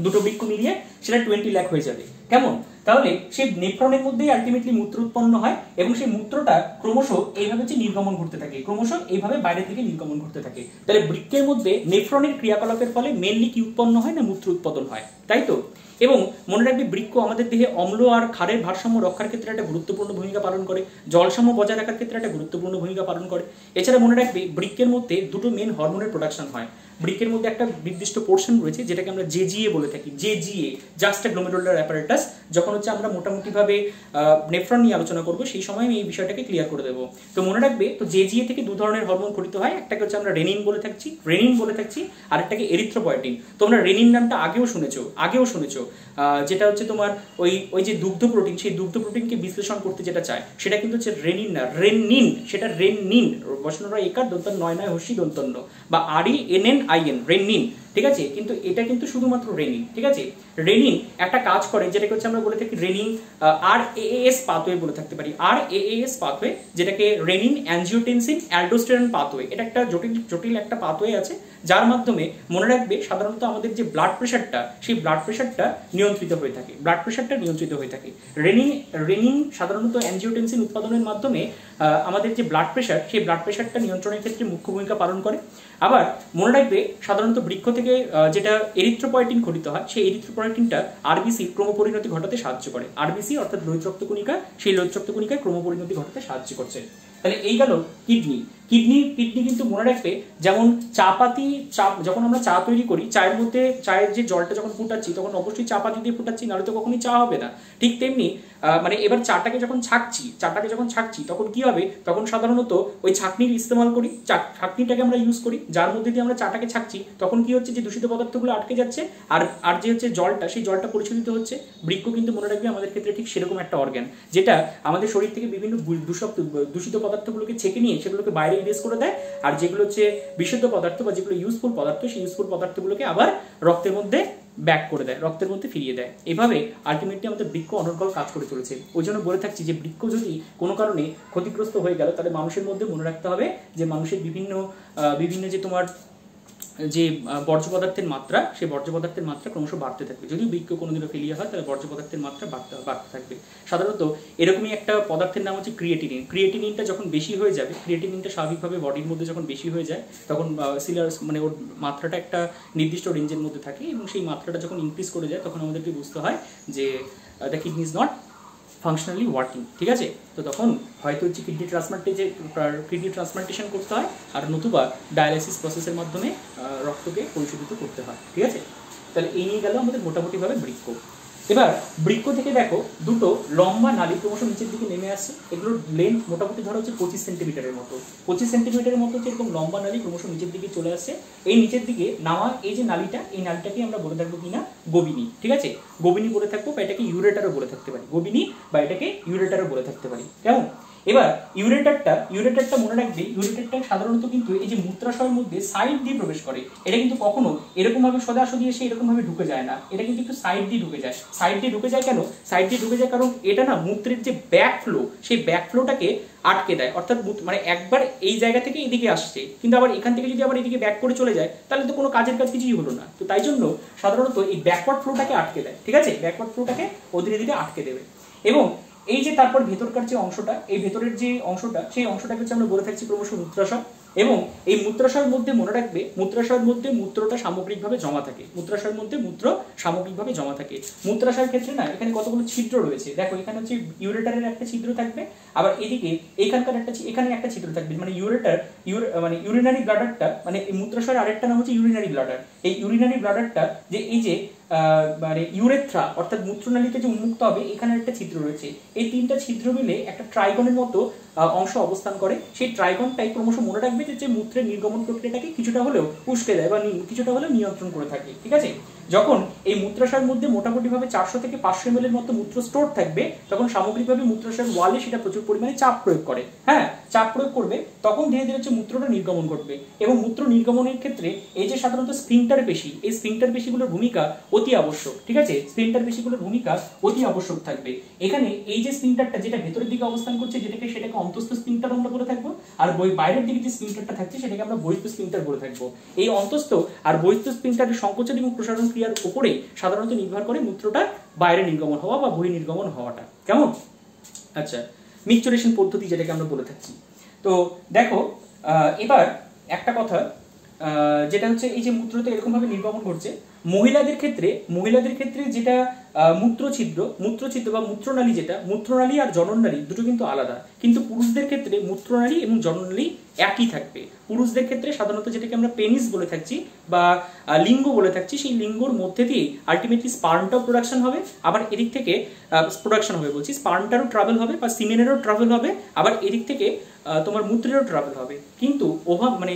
দুটো বৃক্ক মিলিয়ে সেটা 20 লাখ হয়ে যাবে। কেমন? তাহলে সেই নেফ্রনের মধ্যেই আলটিমেটলি মূত্র উৎপন্ন হয় এবং সেই মূত্রটা ক্রমশ এইভাবে হচ্ছে নির্গমন ঘটতে থাকে, ক্রমশ এইভাবে বাইরের দিকে নির্গমন ঘটতে থাকে। তাহলে বৃক্কের মধ্যে নেফ্রনের ক্রিয়াকলাপের ফলে মেনলি কি উৎপন্ন হয় না মূত্র উৎপাদন হয়, তাই তো? এবং মনে রাখবে বৃক্ক আমাদের দেহে অম্ল আর ক্ষারের ভারসাম্য রক্ষার ক্ষেত্রে একটা গুরুত্বপূর্ণ ভূমিকা পালন করে, জলসাম্য বজায় রাখার ক্ষেত্রে একটা গুরুত্বপূর্ণ ভূমিকা পালন করে। এছাড়া মনে রাখবে বৃক্কের মধ্যে দুটো মেন হরমোনের প্রোডাকশন হয়। বৃক্কের মধ্যে একটা নির্দিষ্ট পোর্শন রয়েছে যেটাকে আমরা জেজিএ বলে থাকি। জেজিএ জাস্ট গ্লোমেরুলার অ্যাপারেটাস। যখন হচ্ছে আমরা মোটামুটি ভাবে নেফ্রন নিয়ে আলোচনা করব সেই সময় আমি এই বিষয়টাকে ক্লিয়ার করে দেবো। তো মনে রাখবে, তো জেজিএ থেকে দু ধরনের হরমোন খরিত হয়। একটাকে হচ্ছে আমরা রেনিন বলে থাকছি আর একটাকে এরিথ্রোপয়েটিন। তোমরা রেনিন নামটা আগেও শুনেছো, যেটা হচ্ছে তোমার ওই যে দুগ্ধ প্রোটিন, সেই দুগ্ধ প্রোটিনকে বিশ্লেষণ করতে যেটা চায় সেটা কিন্তু হচ্ছে রেনিন না, রেনিন। সেটা রেনিন, বসনরা একার দন্তন নয় হর্ষি দন্তন্য বা RENNIN, রেনিন। ঠিক আছে, কিন্তু এটা কিন্তু শুধুমাত্র রেনিন। ঠিক আছে, রেনিন একটা কাজ করে যেটাকে হচ্ছে আমরা বলে থাকি রেনিন RAAS পাথওয়ে বলে থাকতে পারি। RAAS পাথওয়ে, যেটাকে রেনিন অ্যানজিওটেনসিন অ্যালডোস্টেরন পাথওয়ে। এটা একটা জটিল একটা পাথওয়ে আছে, যার মাধ্যমে মনে রাখবে সাধারণত আমাদের যে ব্লাড প্রেশারটা, সেই ব্লাড প্রেশারটা নিয়ন্ত্রিত হয়ে থাকে। রেনিন সাধারণত অ্যানজিওটেনসিন উৎপাদনের মাধ্যমে আমাদের যে ব্লাড প্রেশার, সেই ব্লাড প্রেশারটা নিয়ন্ত্রণের ক্ষেত্রে মুখ্য ভূমিকা পালন করে। আবার মনে রাখবে সাধারণত বৃক্ক থেকে যেটা এরিথ্রোপয়েটিন খরিত হয়, সেই এরিথ্রোপয়েটিনটা আরবিসি ক্রমপরিণতি ঘটাতে সাহায্য করে। আরবিসি অর্থাৎ লোহিত রক্তকণিকা, সেই লোহিত রক্তকণিকায় ক্রমপরিণতি ঘটাতে সাহায্য করছে। তাহলে এই গেল কিডনি কিন্তু মনে রাখবে, যেমন যখন আমরা চা তৈরি করি, চায়ের যে জলটা যখন ফুটাচ্ছি তখন অবশ্যই চা পাতি দিয়ে ফুটাচ্ছি, নাহলে তো কখনোই চা হবে না। ঠিক তেমনি মানে এবার চাটাকে যখন ছাঁকছি তখন কি হবে, তখন সাধারণত ওই ছাঁকনির ইস্তেমাল করি, ছাঁকনিটাকে আমরা ইউজ করি, যার মধ্যে দিয়ে আমরা চাটাকে ছাঁকছি। তখন কি হচ্ছে, যে দূষিত পদার্থগুলো আটকে যাচ্ছে আর যে হচ্ছে জলটা, সেই জলটা পরিশোধিত হচ্ছে। বৃক্ক কিন্তু মনে রাখবে আমাদের ক্ষেত্রে ঠিক সেরকম একটা অর্গান, যেটা আমাদের শরীর থেকে বিভিন্ন দূষিত পদার্থগুলোকে ছেঁকে নিয়ে সেগুলোকে বাইরে ইরেজ করে দেয়, আর যেগুলো হচ্ছে বিশুদ্ধ পদার্থ বা যেগুলো ইউজফুল পদার্থ, সেই ইউজফুল পদার্থগুলোকে আবার রক্তের মধ্যে ব্যাক করে দেয়, রক্তের মধ্যে ফিরিয়ে দেয়। এভাবে আলটিমেটলি আমাদের বৃক্ক অনর্গল কাজ করে চলেছে। ওই জন্য বলে থাকছি যে বৃক্ক যদি কোনো কারণে ক্ষতিগ্রস্ত হয়ে গেল, তাহলে মানুষের মধ্যে মনে রাখতে হবে যে মানুষের বিভিন্ন যে তোমার যে বর্জ্য পদার্থের মাত্রা, সেই বর্জ্য পদার্থের মাত্রা ক্রমশ বাড়তে থাকবে। যদি বৃক্ক কোনোদিনও ফেলিয়া হয়, তাহলে বর্জ্য পদার্থের মাত্রা বাড়তে থাকবে। সাধারণত এরকমই একটা পদার্থের নাম হচ্ছে ক্রিয়েটিনিনটা যখন বেশি হয়ে যাবে, ক্রিয়েটিনিনটা স্বাভাবিকভাবে বডির মধ্যে যখন বেশি হয়ে যায়, তখন মানে ওর মাত্রাটা একটা নির্দিষ্ট রেঞ্জের মধ্যে থাকে, এবং সেই মাত্রাটা যখন ইনক্রিজ করে যায় তখন আমাদেরকে বুঝতে হয় যে the kidney is not functionally working. ঠিক আছে, তো তখন হয়তো হচ্ছে কিডনি ট্রান্সপ্লান্টেশন করতে হয়, আর নতুবা ডায়ালাইসিস প্রসেসের মাধ্যমে রক্তকে পরিশোধিত করতে হয়। ঠিক আছে, তাহলে এই নিয়ে গেল আমাদের মোটামুটিভাবে বৃক্ক। এবার বৃক্ক থেকে দেখো দুটো লম্বা নালী ক্রমশ নিচের দিকে নেমে আসছে। এগুলোর লেন্থ মোটামুটি ধরো হচ্ছে 25 সেন্টিমিটারের মতো। 25 সেন্টিমিটারের মতো হচ্ছে এরকম লম্বা নালী ক্রমশ নিচের দিকে চলে আসছে। এই নিচের দিকে নামা এই যে নালীটা, এই নালীটাকে আমরা বলে থাকবো কিনা গোবিনী। ঠিক আছে, গোবিনী বলে থাকবো, বা এটাকে ইউরেটারও বলে থাকতে পারি। গোবিনী বা এটাকে ইউরেটারও বলে থাকতে পারি। কেমন? এবার ইউরেটারটা মনে রাখবে, ইউরেটারটা সাধারণত কিন্তু এই যে মূত্রাশয়ের মধ্যে সাইড দিয়ে প্রবেশ করে। এটা কিন্তু কখনো এরকম ভাবে সোজাসুজি এসে এরকম ভাবে ঢুকে যায় না, এটা কিন্তু একটু সাইড দিয়ে ঢুকে যায়। কেন সাইড দিয়ে ঢুকে যায়? কারণ এটা না মূত্রের যে ব্যাক ফ্লো, সেই ব্যাক ফ্লোটাকে আটকে দেয়। অর্থাৎ মানে একবার এই জায়গা থেকে এদিকে আসছে, কিন্তু আবার এখান থেকে যদি আবার এদিকে ব্যাক করে চলে যায়, তাহলে তো কোনো কাজের কাজ কিছুই হলো না। তো তাই জন্য সাধারণত এই ব্যাকওয়ার্ড ফ্লোটাকে আটকে দেয়। ঠিক আছে, ব্যাকওয়ার্ড ফ্লোটাকে ধীরে ধীরে আটকে দেবে। এবং এই যে তারপর ভেতরকার যে অংশটা, এই ভেতরের যে অংশটা, সেই অংশটাকে হচ্ছে আমরা বলে থাকছি ক্রমশ মূত্রাশয়। এবং এই মূত্রাশয়ের মধ্যে মনে রাখবে, মূত্রাশয়ের মধ্যে মূত্রটা সামগ্রিকভাবে জমা থাকে, মূত্রাশয়ের মধ্যে মূত্র সামগ্রিকভাবে জমা থাকে। মূত্রাশয়ের ক্ষেত্রে না এখানে কতগুলো ছিদ্র রয়েছে, দেখো এখানে হচ্ছে ইউরেটারের একটা ছিদ্র থাকবে, আবার এদিকে এখানকার একটা, এখানে একটা ছিদ্র থাকবে, মানে ইউরেটার মানে ইউরিনারি ব্লাডারটা, মানে মূত্রাশয়ের আরেকটা নাম হচ্ছে ইউরিনারি ব্লাডার। এই ইউরিনারি ব্লাডারটা যে এই যে মানে ইউরেথ্রা অর্থাৎ মূত্রনালীতে যে উন্মুক্ত হবে, এখানে একটা ছিদ্র রয়েছে। এই তিনটা ছিদ্র মিলে একটা ট্রাইগনের মতো অংশ অবস্থান করে। সেই ট্রাইগনটাই ক্রমশ মনে রাখবে যে মূত্রের নির্গমন প্রক্রিয়াটাকে কিছুটা হলেও উস্কে দেয় বা কিছুটা হলেও নিয়ন্ত্রণ করে থাকে। ঠিক আছে, যখন এই মূত্রাশয়ের মধ্যে মোটামুটিভাবে 400 থেকে 500 ml এর মতো মূত্র স্টোর থাকবে, তখন সামগ্রিকভাবে মূত্রাশয়ের ওয়ালে সেটা প্রচুর পরিমাণে চাপ প্রয়োগ করে। হ্যাঁ, চাপ প্রয়োগ করবে, তখন ধীরে ধীরে হচ্ছে মূত্রটা নির্গমন করবে। এবং মূত্র নির্গমনের ক্ষেত্রে এই যে সাধারণত স্ফিংটার পেশি, এই স্ফিংটার পেশিগুলোর ভূমিকা অতি আবশ্যক। ঠিক আছে, স্ফিংটার পেশিগুলোর ভূমিকা অতি আবশ্যক থাকবে। এখানে এই যে স্ফিংটারটা যেটা ভেতরের দিকে অবস্থান করছে, সেটাকে অন্তস্থ স্ফিংটার আমরা বলে থাকবো, আর বাইরের দিকে যে স্ফিংটারটা থাকছে সেটাকে আমরা বহিঃস্থ স্ফিংটার বলে থাকবো। এই অন্তস্থ আর বহিঃস্থ স্ফিংটারের সংকোচন এবং প্রসারণ ক্রিয়ার উপরে সাধারণত নির্ভর করে মূত্রটা বাইরে নির্গমন হওয়া বা বহির্নির্গমন হওয়াটা। কেমন? আচ্ছা, মিকচুরেশন পদ্ধতি যেটাকে আমরা বলে থাকছি। তো দেখো এবার একটা কথা, যেটা হচ্ছে এই যে মূত্র তো এরকম ভাবে নির্গমন করছে, মহিলাদের ক্ষেত্রে যেটা মূত্রছিদ্র বা মূত্রনালী, যেটা মূত্রনালী আর জনননালী দুটো কিন্তু আলাদা, কিন্তু পুরুষদের ক্ষেত্রে মূত্রনালী এবং জনননালী একই থাকবে। পুরুষদের ক্ষেত্রে সাধারণত যেটাকে আমরা পেনিস বলে থাকছি বা লিঙ্গ বলে থাকছি, সেই লিঙ্গর মধ্যে দিয়ে আলটিমেটলি স্পার্মটাও প্রোডাকশন হবে, আবার এদিক থেকে স্পার্মটারও ট্রাভেল হবে বা সিমেনেরও ট্রাভেল হবে, আবার এদিক থেকে তোমার মূত্রেরও ট্রাভেল হবে। কিন্তু মানে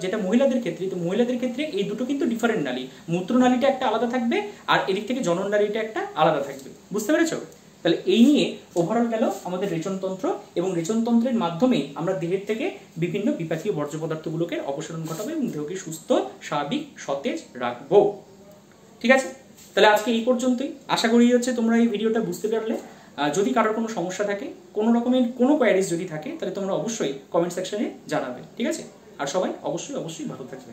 যেটা মহিলাদের ক্ষেত্রে এই দুটো কিন্তু ডিফারেন্ট নালী, মূত্রনালীটা একটা আলাদা থাকবে আর এদিক থেকে জনননালীটা একটা আলাদা থাকবে। বুঝতে পেরেছো? তাহলে এই নিয়ে ওভারঅল গেল আমাদের রেচনতন্ত্র, এবং রেচনতন্ত্রের মাধ্যমে আমরা দেহের থেকে বিভিন্ন বিপাকীয় বর্জ্য পদার্থগুলোকে অপসারণ ঘটাবো এবং দেহকে সুস্থ, স্বাভাবিক, সতেজ রাখবো। ঠিক আছে, তাহলে আজকে এই পর্যন্তই। আশা করি হচ্ছে তোমরা এই ভিডিওটা বুঝতে পারলে। যদি কারোর কোনো সমস্যা থাকে, কোনো রকমের কোনো কোয়ারিজ যদি থাকে, তাহলে তোমরা অবশ্যই কমেন্ট সেকশনে জানাবে। ঠিক আছে, আর সবাই অবশ্যই ভালো থাকবে।